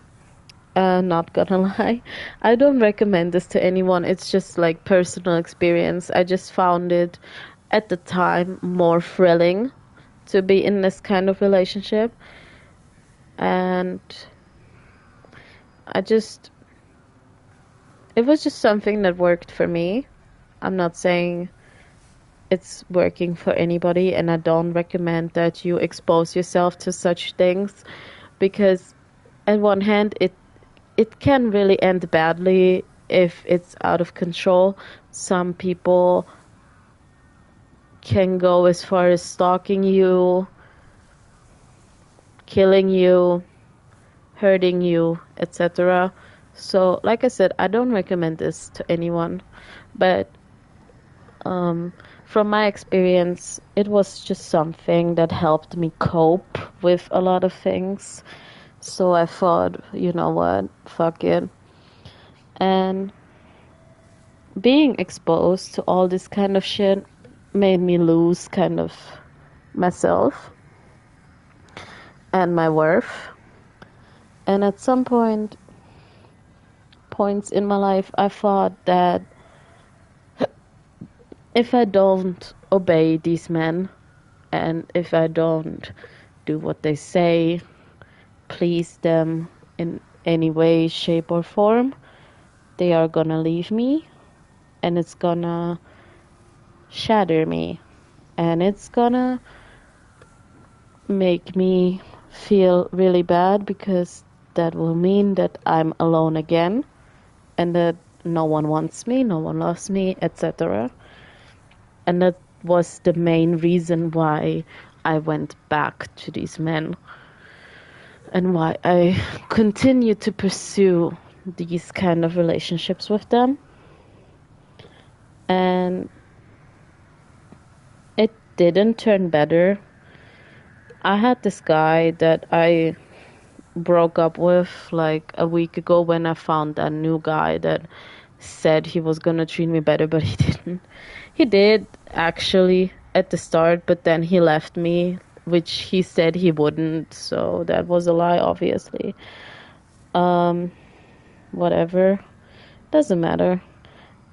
Not gonna lie. I don't recommend this to anyone. It's just like personal experience. I just found it at the time more thrilling to be in this kind of relationship. And it was just something that worked for me. I'm not saying it's working for anybody, and I don't recommend that you expose yourself to such things, because on one hand it can really end badly if it's out of control. Some people can go as far as stalking you, killing you, hurting you, etc. So, like I said, I don't recommend this to anyone, but from my experience, it was just something that helped me cope with a lot of things. So I thought, you know what, fuck it. And being exposed to all this kind of shit made me lose kind of myself and my worth. And at some points in my life, I thought that if I don't obey these men, and if I don't do what they say, please them in any way, shape, or form, they are gonna leave me, and it's gonna shatter me, and it's gonna make me feel really bad, because that will mean that I'm alone again, and that no one wants me, no one loves me, etc. And that was the main reason why I went back to these men, and why I continue to pursue these kind of relationships with them. And it didn't turn better. I had this guy that I broke up with like a week ago, when I found a new guy that said he was gonna treat me better, but he didn't. He did actually at the start, but then he left me, which he said he wouldn't, so that was a lie, obviously. Whatever, doesn't matter.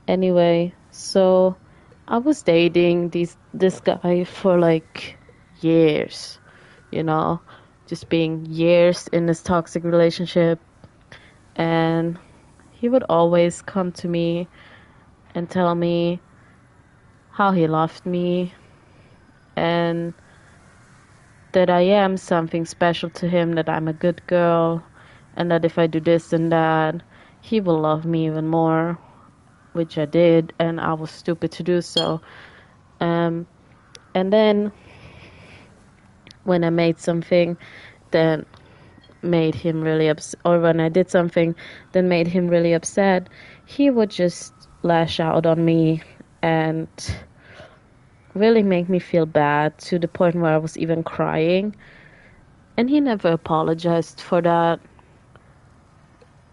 Anyway, so I was dating this guy for like years, you know, just being years in this toxic relationship. And he would always come to me and tell me how he loved me, and that I am something special to him, that I'm a good girl, and that if I do this and that, he will love me even more, which I did, and I was stupid to do so. And then when I made something that made him really upset, or when I did something that made him really upset, he would just lash out on me and really make me feel bad to the point where I was even crying. And he never apologized for that.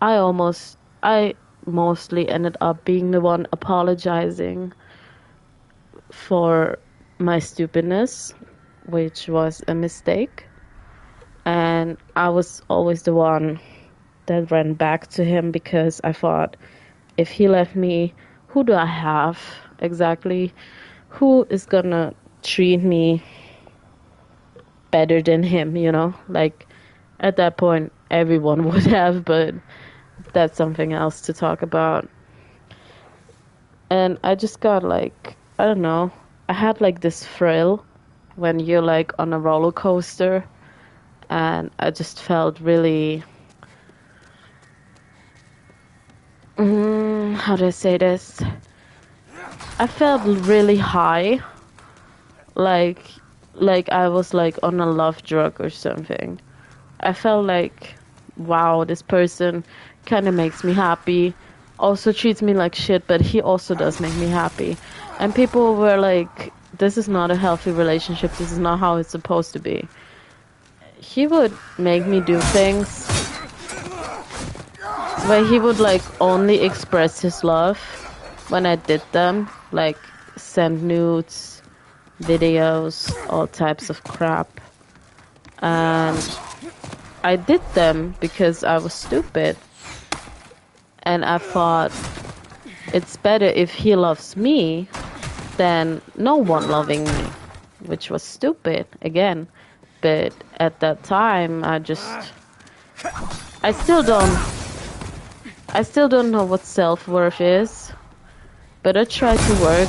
I mostly ended up being the one apologizing for my stupidness, which was a mistake. And I was always the one that ran back to him because I thought, if he left me, who do I have exactly? Who is gonna treat me better than him, you know? Like, at that point, everyone would have, but that's something else to talk about. And I just got like, I don't know, I had like this thrill when you're like on a roller coaster, and I just felt really, how do I say this? I felt really high, like like I was like on a love drug or something. I felt like, wow, this person kind of makes me happy, also treats me like shit, but he also does make me happy. And people were like, this is not a healthy relationship, this is not how it's supposed to be. He would make me do things where he would like only express his love when I did them, like send nudes, videos, all types of crap. And I did them because I was stupid. And I thought it's better if he loves me than no one loving me, which was stupid again. But at that time, I still don't know what self-worth is, but I try to work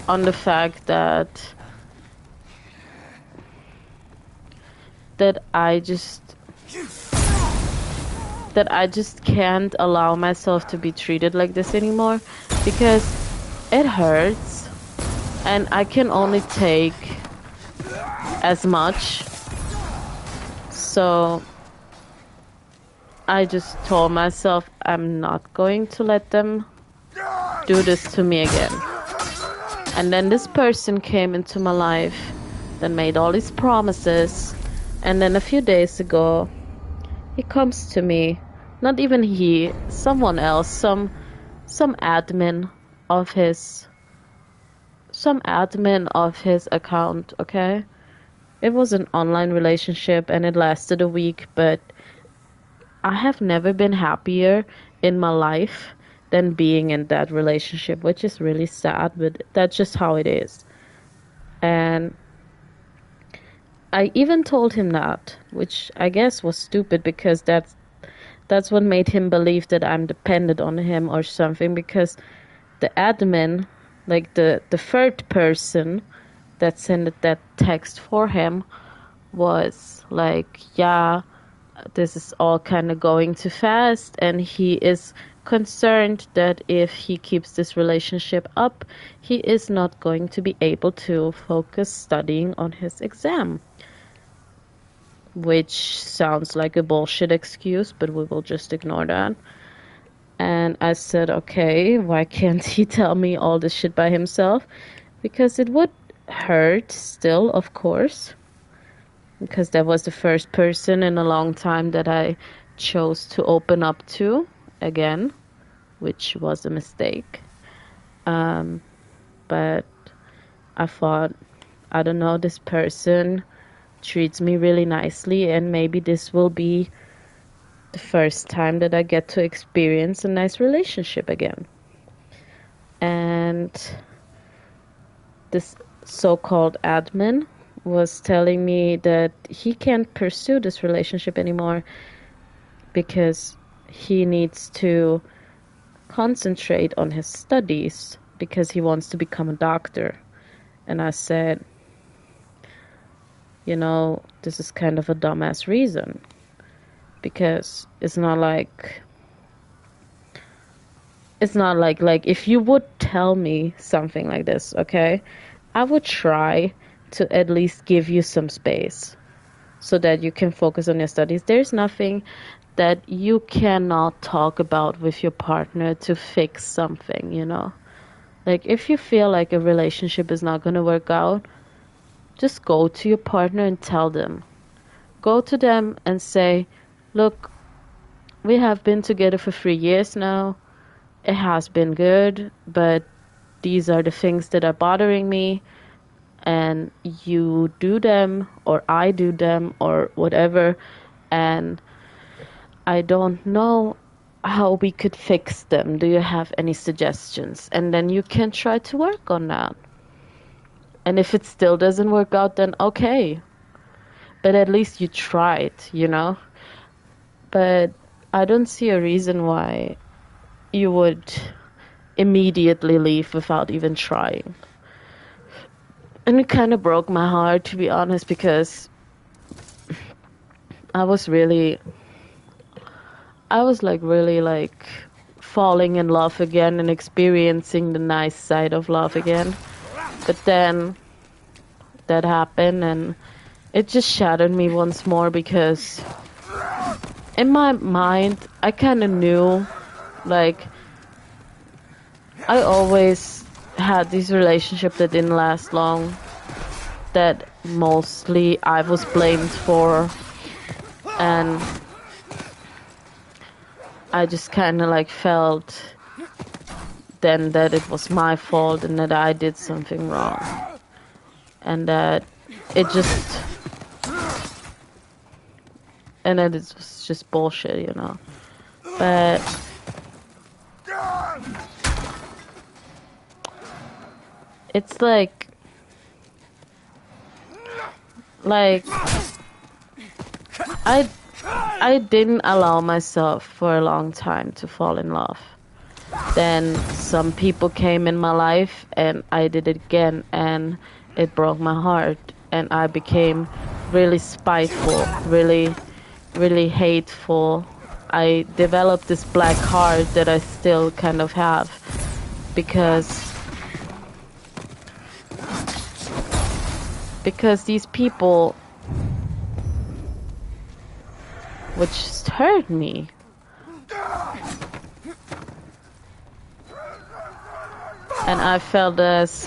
on the fact that I just can't allow myself to be treated like this anymore, because it hurts and I can only take as much. So I just told myself I'm not going to let them do this to me again. And then this person came into my life that made all these promises, and then a few days ago he comes to me, not even he, someone else, some admin of his account, okay? It was an online relationship and it lasted a week, but I have never been happier in my life than being in that relationship, which is really sad, but that's just how it is. And I even told him that, which I guess was stupid because that's what made him believe that I'm dependent on him or something, because the admin, like the third person that sent that text for him, was like, yeah, this is all kind of going too fast, and he is concerned that if he keeps this relationship up, he is not going to be able to focus studying on his exam. Which sounds like a bullshit excuse, but we will just ignore that. And I said, okay, why can't he tell me all this shit by himself? Because it would hurt still, of course. Because that was the first person in a long time that I chose to open up to again, which was a mistake. But I thought, I don't know, this person treats me really nicely, and maybe this will be the first time that I get to experience a nice relationship again. And this so-called admin was telling me that he can't pursue this relationship anymore because he needs to concentrate on his studies because he wants to become a doctor. And I said, you know, this is kind of a dumbass reason, because it's not like if you would tell me something like this, okay, I would try to at least give you some space so that you can focus on your studies. There's nothing that you cannot talk about with your partner to fix something, you know. Like, if you feel like a relationship is not gonna work out, just go to your partner and tell them. Go to them and say, look, we have been together for 3 years now. It has been good, but these are the things that are bothering me, and you do them, or I do them, or whatever, and I don't know how we could fix them. Do you have any suggestions? And then you can try to work on that. And if it still doesn't work out, then okay. But at least you tried, you know? But I don't see a reason why you would immediately leave without even trying. And it kind of broke my heart, to be honest, because I was really like falling in love again and experiencing the nice side of love again. But then that happened and it just shattered me once more, because in my mind I kind of knew, like, I always had these relationships that didn't last long, that mostly I was blamed for, and I just kind of like felt then that it was my fault and that I did something wrong, and that it was just bullshit, you know. But it's like I didn't allow myself for a long time to fall in love. Then some people came in my life and I did it again, and it broke my heart, and I became really spiteful, really, really hateful. I developed this black heart that I still kind of have, because these people would just hurt me. And I felt as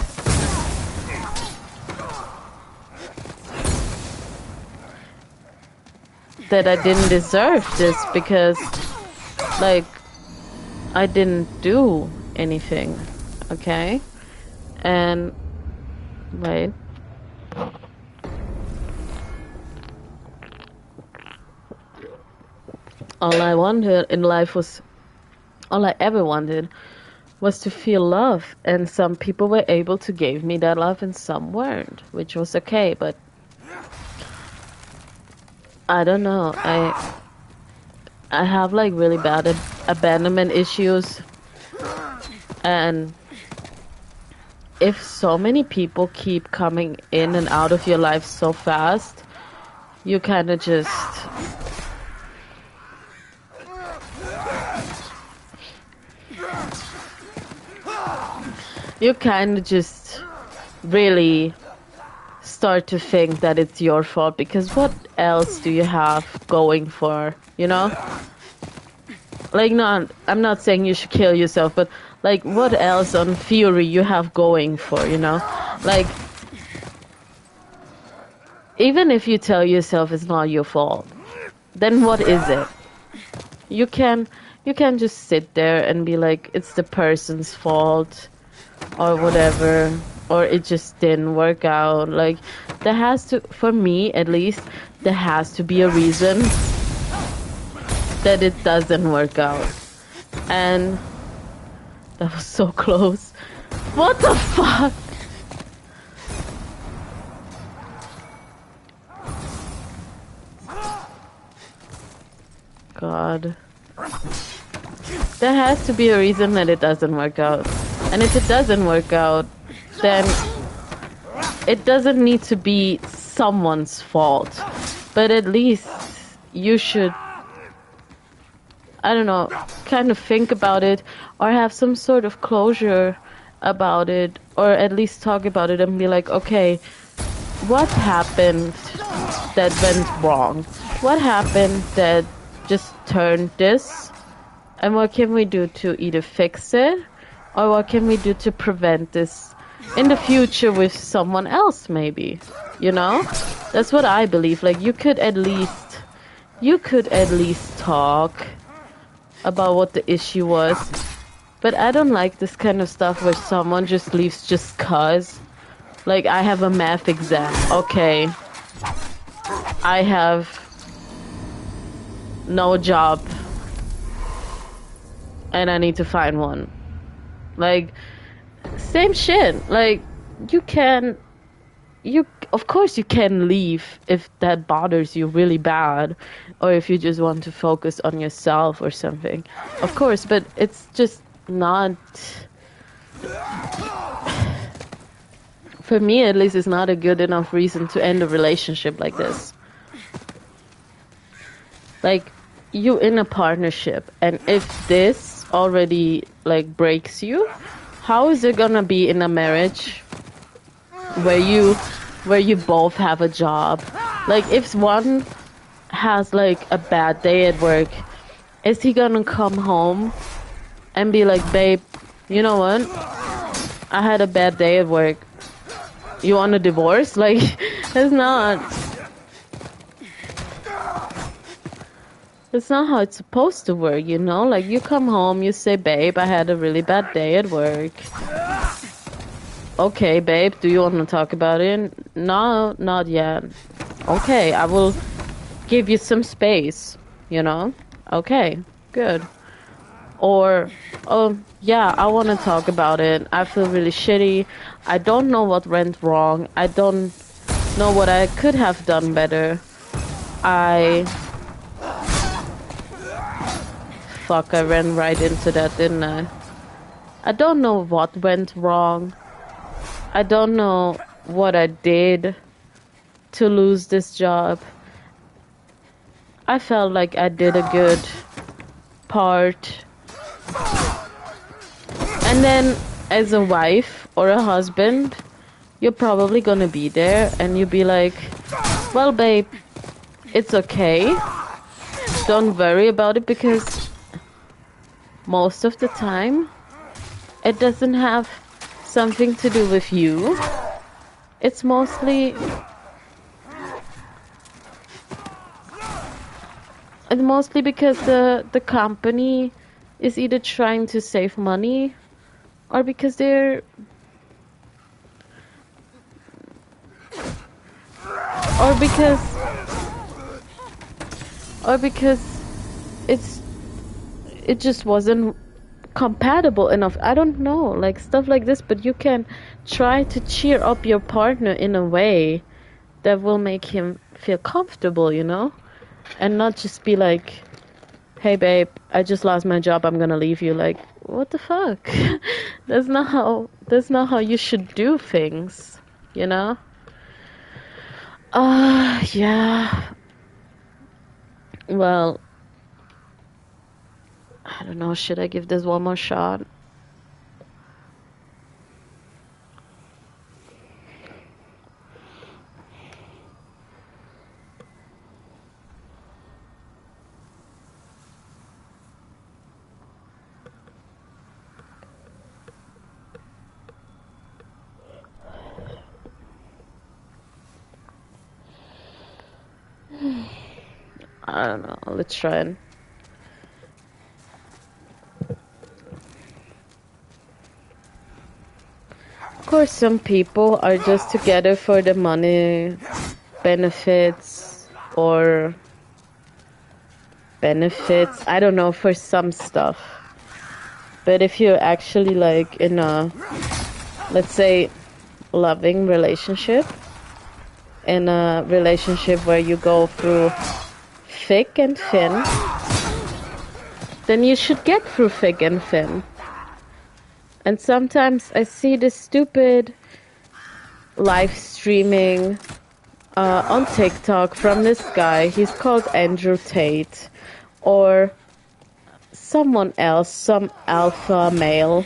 that I didn't deserve this, because like I didn't do anything, okay? And wait. All I wanted in life was, all I ever wanted was to feel love, and some people were able to give me that love and some weren't, which was okay. But I don't know, I have like really bad abandonment issues, and if so many people keep coming in and out of your life so fast, you kind of just really start to think that it's your fault, because what else do you have going for, you know? Like, no, I'm not saying you should kill yourself, but like, what else on theory you have going for, you know? Like, even if you tell yourself it's not your fault, then what is it? You can just sit there and be like, it's the person's fault or whatever, or it just didn't work out. Like, there has to, for me at least, there has to be a reason that it doesn't work out. And that was so close. What the fuck? God. There has to be a reason that it doesn't work out. And if it doesn't work out, then it doesn't need to be someone's fault. But at least you should, I don't know, kind of think about it, or have some sort of closure about it, or at least talk about it and be like, okay, what happened that went wrong? What happened that just turned this? And what can we do to either fix it Or what can we do to prevent this in the future with someone else, maybe? You know? That's what I believe. Like, you could at least talk about what the issue was. But I don't like this kind of stuff where someone just leaves just cause. Like, I have a math exam. Okay. I have no job. And I need to find one. Like, same shit. Like, of course you can leave if that bothers you really bad. Or if you just want to focus on yourself or something. Of course, but it's just not... For me, at least, it's not a good enough reason to end a relationship like this. Like, you in a partnership, and if this already, like, breaks you, how is it gonna be in a marriage where you both have a job? Like, if one has, like, a bad day at work, is he gonna come home and be like, babe, you know what? I had a bad day at work. You want a divorce? Like, that's not how it's supposed to work, you know? Like, you come home, you say, babe, I had a really bad day at work. Okay, babe, do you want to talk about it? No, not yet. Okay, I will give you some space, you know? Okay, good. Or, oh, yeah, I want to talk about it. I feel really shitty. I don't know what went wrong. I don't know what I could have done better. Fuck, I ran right into that, didn't I? I don't know what went wrong. I don't know what I did to lose this job. I felt like I did a good part. And then, as a wife or a husband, you're probably gonna be there and you'll be like, well, babe, it's okay. Don't worry about it, because most of the time, it doesn't have something to do with you. It's mostly because the company is either trying to save money or because it just wasn't compatible enough. I don't know, like stuff like this, but you can try to cheer up your partner in a way that will make him feel comfortable, you know? And not just be like, hey babe, I just lost my job, I'm gonna leave you. Like, what the fuck? That's not how you should do things, you know? Yeah. Well, I don't know, should I give this one more shot? I don't know, let's try it. Of course, some people are just together for the money, benefits, I don't know, for some stuff. But if you're actually like in a, let's say, loving relationship, in a relationship where you go through thick and thin, then you should get through thick and thin. And sometimes I see this stupid live streaming on TikTok from this guy. He's called Andrew Tate, or someone else, some alpha male.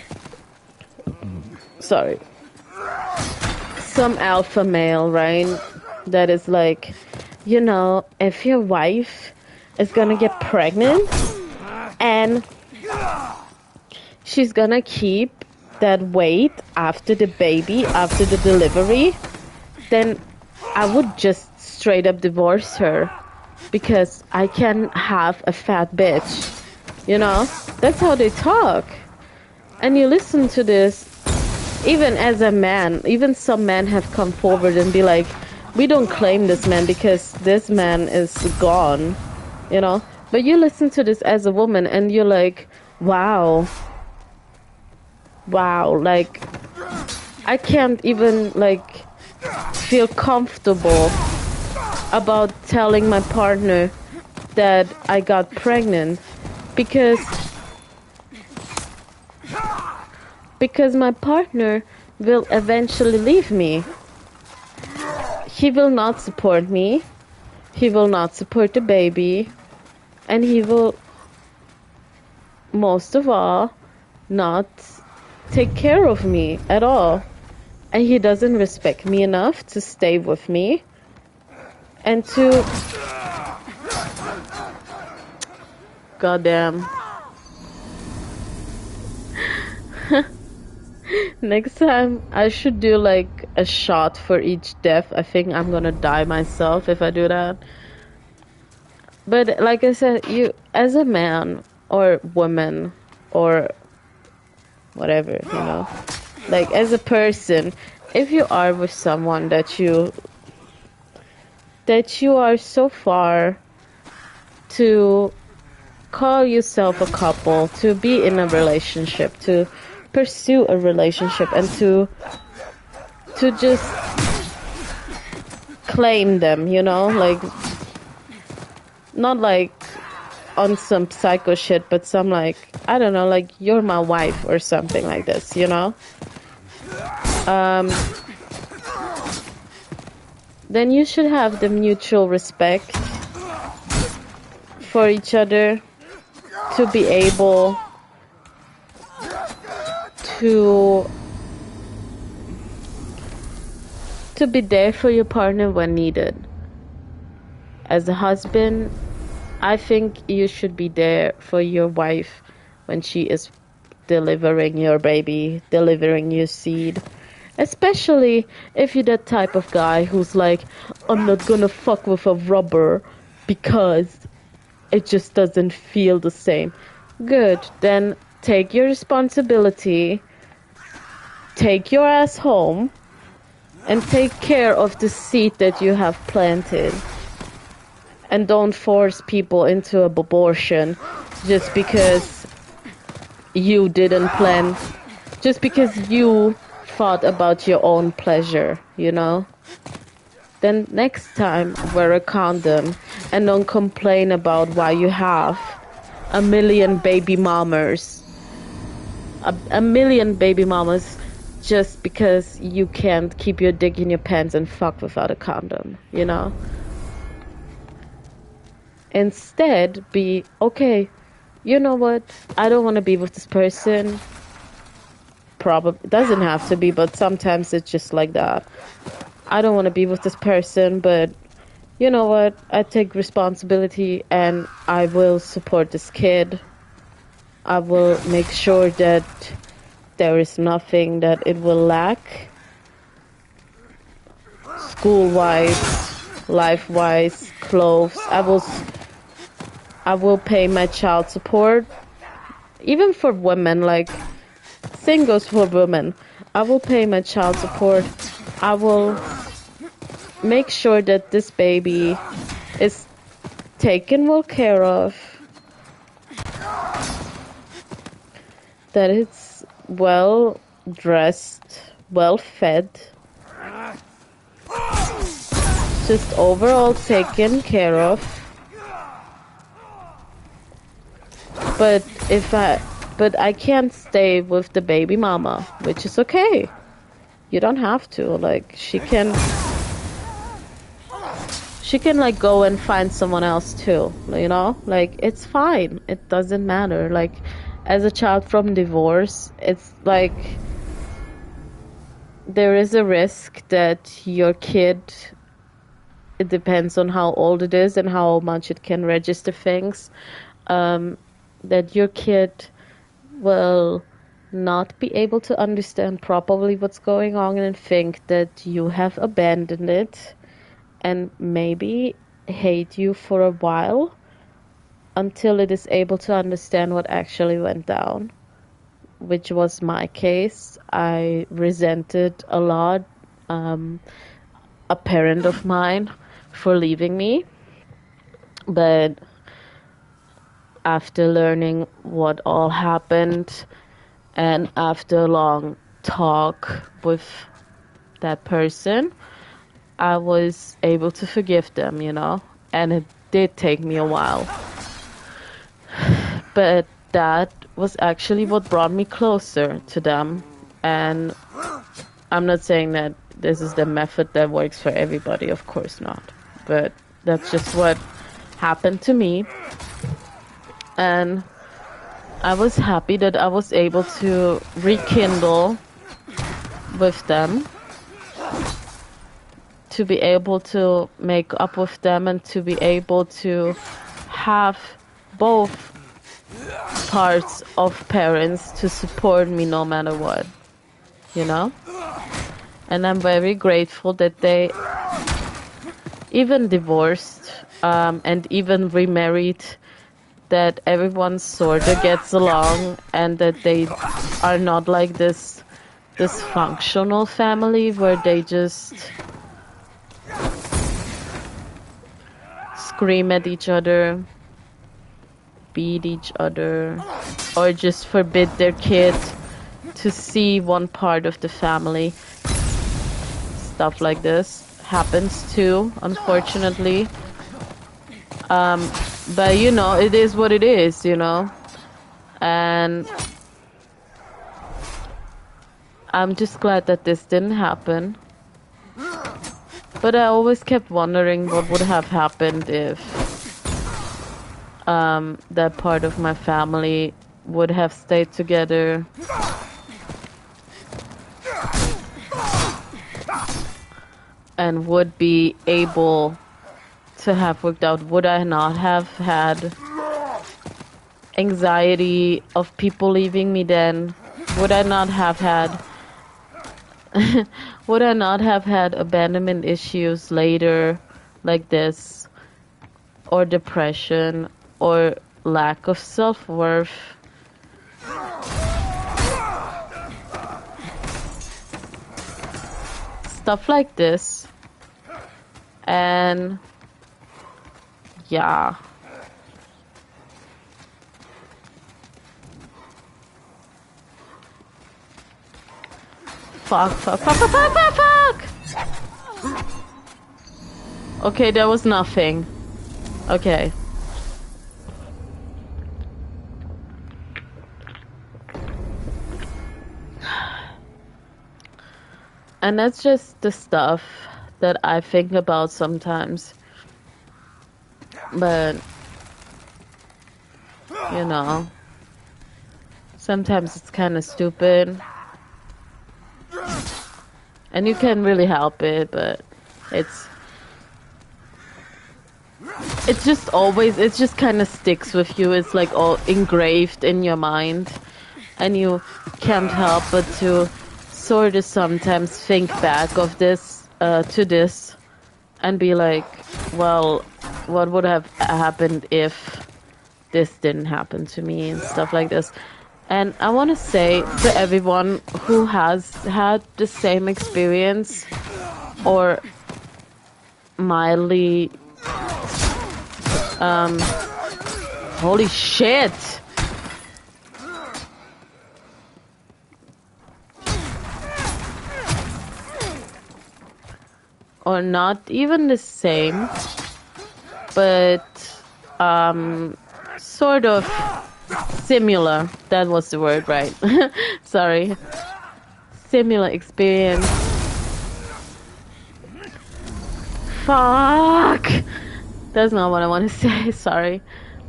Sorry. Some alpha male, right? That is like, you know, if your wife is gonna get pregnant and she's gonna keep that wait after the baby, after the delivery, then I would just straight up divorce her because I can have a fat bitch. You know? That's how they talk. And you listen to this, even as a man, even some men have come forward and be like, we don't claim this man because this man is gone, you know? But you listen to this as a woman and you're like, wow, like, I can't even, like, feel comfortable about telling my partner that I got pregnant because my partner will eventually leave me. He will not support me. He will not support the baby. And he will, most of all, not take care of me at all. And he doesn't respect me enough to stay with me and to... Goddamn. Next time, I should do like a shot for each death. I think I'm gonna die myself if I do that. But like I said, you, as a man or woman or whatever, you know, like as a person, if you are with someone that you are so far to call yourself a couple, to be in a relationship, to pursue a relationship, and to just claim them, you know, like, not like on some psycho shit, but some like, I don't know, like, you're my wife or something like this, you know? Then you should have the mutual respect for each other to be able to be there for your partner when needed. As a husband, I think you should be there for your wife when she is delivering your baby, delivering your seed. Especially if you're that type of guy who's like, I'm not gonna fuck with a rubber because it just doesn't feel the same. Good, then take your responsibility, take your ass home, and take care of the seed that you have planted. And don't force people into an abortion just because you didn't plan, just because you thought about your own pleasure, you know? Then next time, wear a condom and don't complain about why you have a million baby mamas. A million baby mamas just because you can't keep your dick in your pants and fuck without a condom, you know? Instead, be, okay, you know what? I don't want to be with this person. Probably, it doesn't have to be, but sometimes it's just like that. I don't want to be with this person, but you know what? I take responsibility and I will support this kid. I will make sure that there is nothing that it will lack. School-wise, life-wise, clothes. I will pay my child support. Even for women, like, same goes for women. I will pay my child support. I will make sure that this baby is taken well care of. That it's well dressed, well fed. Just overall taken care of. But I can't stay with the baby mama, which is okay. You don't have to. Like, she can like go and find someone else too, you know? Like, it's fine. It doesn't matter. Like, as a child from divorce, it's like there is a risk that your kid, it depends on how old it is and how much it can register things, that your kid will not be able to understand properly what's going on and think that you have abandoned it and maybe hate you for a while until it is able to understand what actually went down, which was my case. I resented a lot a parent of mine for leaving me, but after learning what all happened and after a long talk with that person, I was able to forgive them, and it did take me a while. But that was actually what brought me closer to them. And I'm not saying that this is the method that works for everybody, of course not. But that's just what happened to me. And I was happy that I was able to rekindle with them, to be able to make up with them, and to be able to have both parts of parents to support me no matter what, And I'm very grateful that they even divorced and even remarried, that everyone sort of gets along, and that they are not like this dysfunctional family where they just scream at each other, beat each other, or just forbid their kid to see one part of the family. Stuff like this happens too, unfortunately. But it is what it is, and I'm just glad that this didn't happen. But I always kept wondering what would have happened if that part of my family would have stayed together. And would be able to have worked out. Would I not have had anxiety of people leaving me then? Would I not have had would I not have had abandonment issues later like this, or depression, or lack of self-worth? Stuff like this. And yeah. Fuck. Okay, there was nothing. Okay. And that's just the stuff that I think about sometimes. But, sometimes it's kind of stupid. And you can't really help it, but it's just kind of sticks with you. It's like all engraved in your mind. And you can't help but to sort of sometimes think back of this, to this, and be like, well, what would have happened if this didn't happen to me, and stuff like this. And I want to say to everyone who has had the same experience, or mildly, holy shit! Or not even the same, but sort of similar. That was the word, right? Sorry. Similar experience. Fuck! That's not what I want to say, sorry.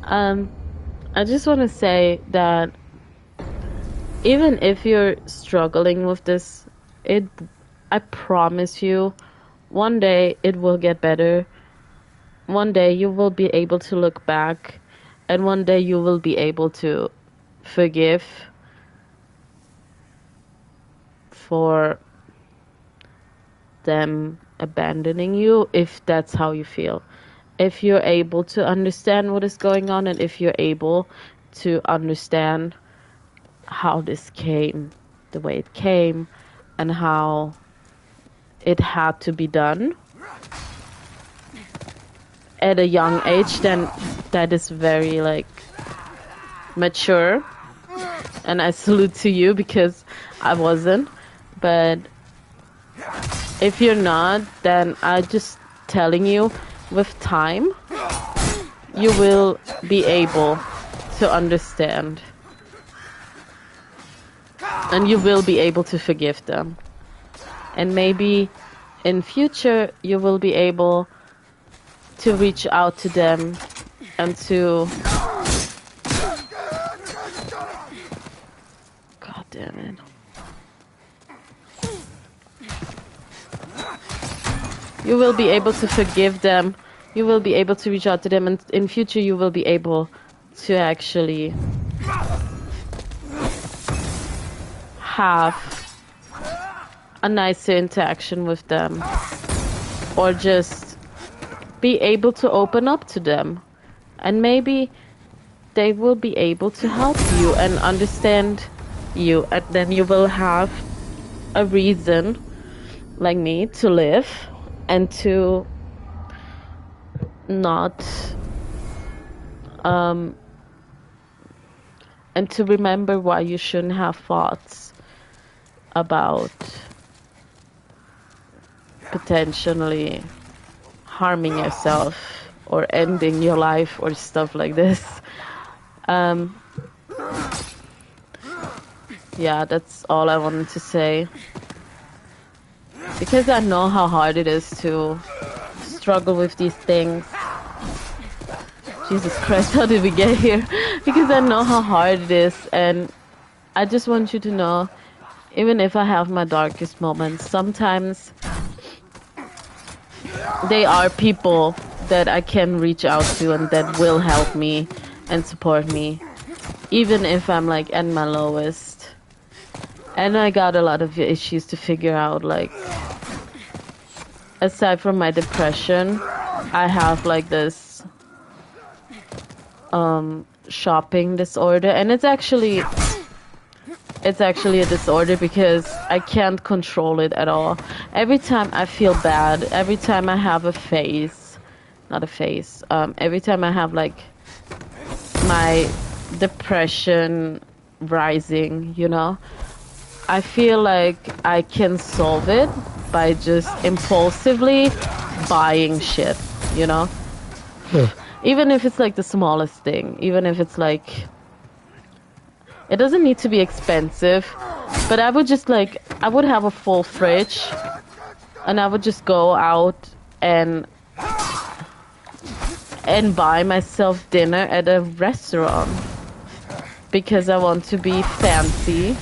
I just want to say that even if you're struggling with this, I promise you, one day it will get better. One day you will be able to look back, and one day you will be able to forgive for them abandoning you if that's how you feel. If you're able to understand what is going on and if you're able to understand how this came the way it came and how it had to be done at a young age, then that is very like mature, and I salute to you because I wasn't. But if you're not, then I'm just telling you, with time you will be able to understand and you will be able to forgive them, and maybe in future you will be able to reach out to them and to... God damn it. You will be able to forgive them. You will be able to reach out to them, and in future you will be able to actually have a nicer interaction with them, or just be able to open up to them, and maybe they will be able to help you and understand you, and then you will have a reason, like me, to live and to not and to remember why you shouldn't have thoughts about potentially harming yourself or ending your life or stuff like this. Yeah, that's all I wanted to say. Because I know how hard it is to struggle with these things. Jesus Christ, how did we get here? Because I know how hard it is, and I just want you to know, even if I have my darkest moments, sometimes they are people that I can reach out to and that will help me and support me, even if I'm like at my lowest. And I got a lot of issues to figure out, like, aside from my depression, I have like this shopping disorder, and it's actually a disorder because I can't control it at all. Every time I feel bad, every time I have every time I have like my depression rising, you know, I feel like I can solve it by just impulsively buying shit, you know? Even if it's like the smallest thing, even if it's like, it doesn't need to be expensive, but I would have a full fridge and I would just go out and buy myself dinner at a restaurant because I want to be fancy,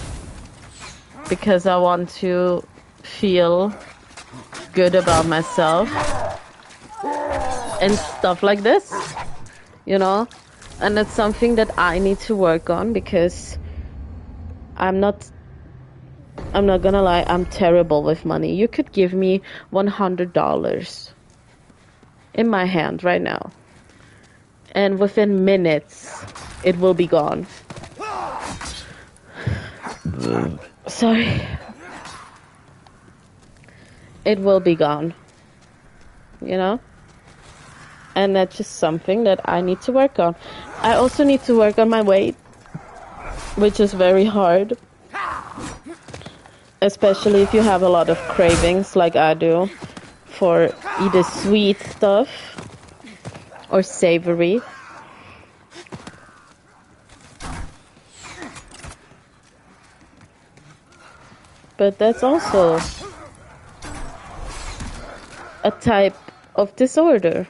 because I want to feel good about myself and stuff like this, you know? And it's something that I need to work on because I'm not gonna lie, I'm terrible with money. You could give me $100 in my hand right now, and within minutes it will be gone. Sorry. It will be gone, you know? And that's just something that I need to work on. I also need to work on my weight, which is very hard. Especially if you have a lot of cravings like I do for either sweet stuff or savory. But that's also a type of disorder,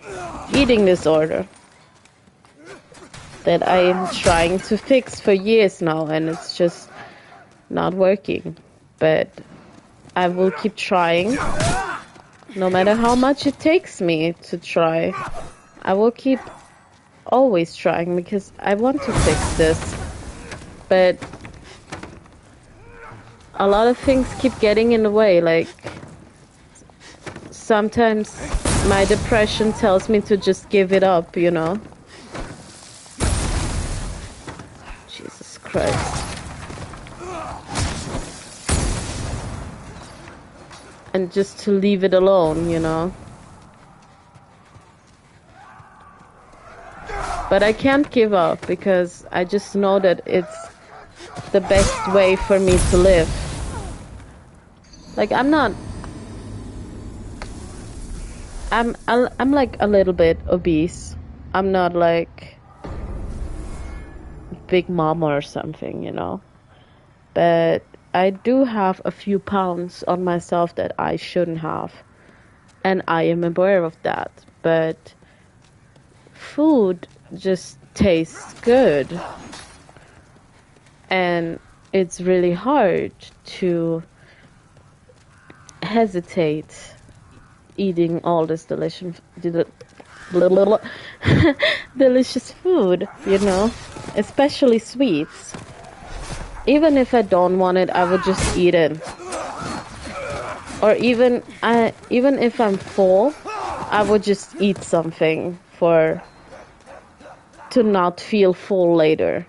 eating disorder, that I am trying to fix for years now, and it's just not working. But I will keep trying, no matter how much it takes me to try. I will keep always trying because I want to fix this. But a lot of things keep getting in the way. Like, sometimes my depression tells me to just give it up, you know? Jesus Christ. And just to leave it alone, you know? But I can't give up because I just know that it's the best way for me to live. Like, I'm like a little bit obese. I'm not like Big Mama or something, you know? But I do have a few pounds on myself that I shouldn't have. And I am aware of that. But food just tastes good. And it's really hard to hesitate eating all this delicious food, you know, especially sweets. Even if I don't want it, I would just eat it. Or even if I'm full, I would just eat something to not feel full later,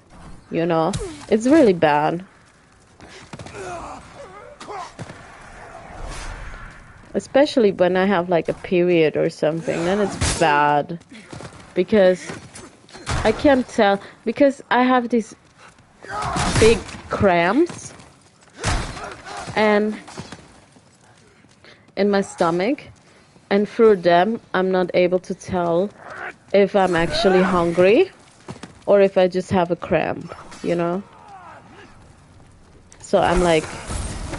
you know. It's really bad. Especially when I have like a period or something, then it's bad. Because I can't tell, because I have these big cramps and in my stomach, and through them I'm not able to tell if I'm actually hungry or if I just have a cramp, you know. So I'm like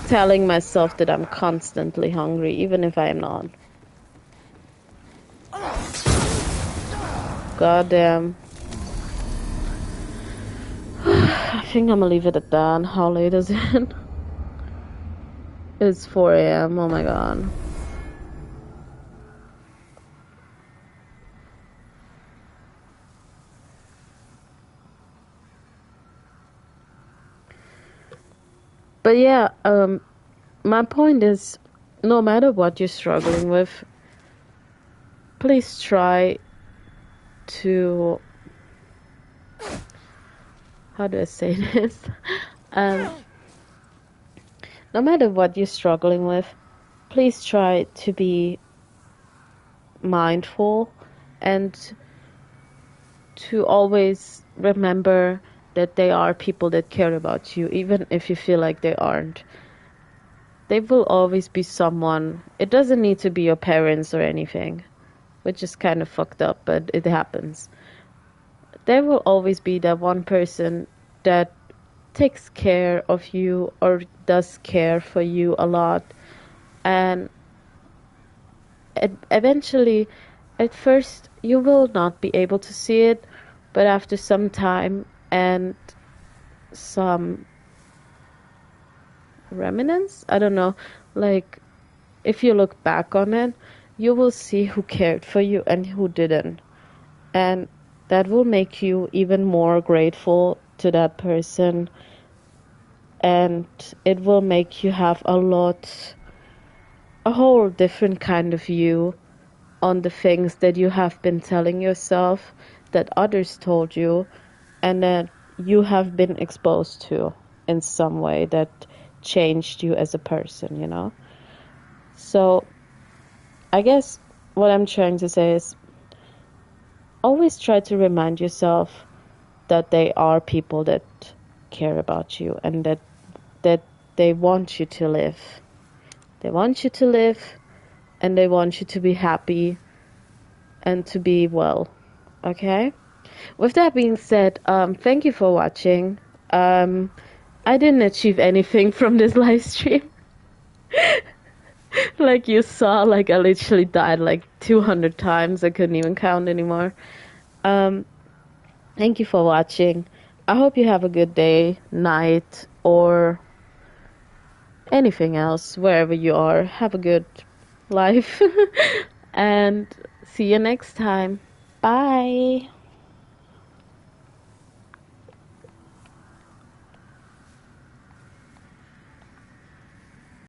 telling myself that I'm constantly hungry, even if I am not. Goddamn. I think I'm gonna leave it at that. How late is it? It's 4 a.m. Oh my god. But yeah, my point is, no matter what you're struggling with, please try to, how do I say this? No matter what you're struggling with, please try to be mindful and to always remember that they are people that care about you, even if you feel like they aren't. They will always be someone. It doesn't need to be your parents or anything, which is kind of fucked up, but it happens. There will always be that one person that takes care of you or does care for you a lot. And eventually, at first, you will not be able to see it, but after some time and some remnants, I don't know, like if you look back on it, you will see who cared for you and who didn't. And that will make you even more grateful to that person. And it will make you have a whole different kind of view on the things that you have been telling yourself, that others told you, and that you have been exposed to in some way that changed you as a person, you know? So I guess what I'm trying to say is always try to remind yourself that they are people that care about you and that they want you to live. They want you to live and they want you to be happy and to be well. Okay? With that being said, thank you for watching. I didn't achieve anything from this live stream. Like you saw, like I literally died like 200 times. I couldn't even count anymore. Thank you for watching. I hope you have a good day, night, or anything else, wherever you are. Have a good life. And see you next time. Bye.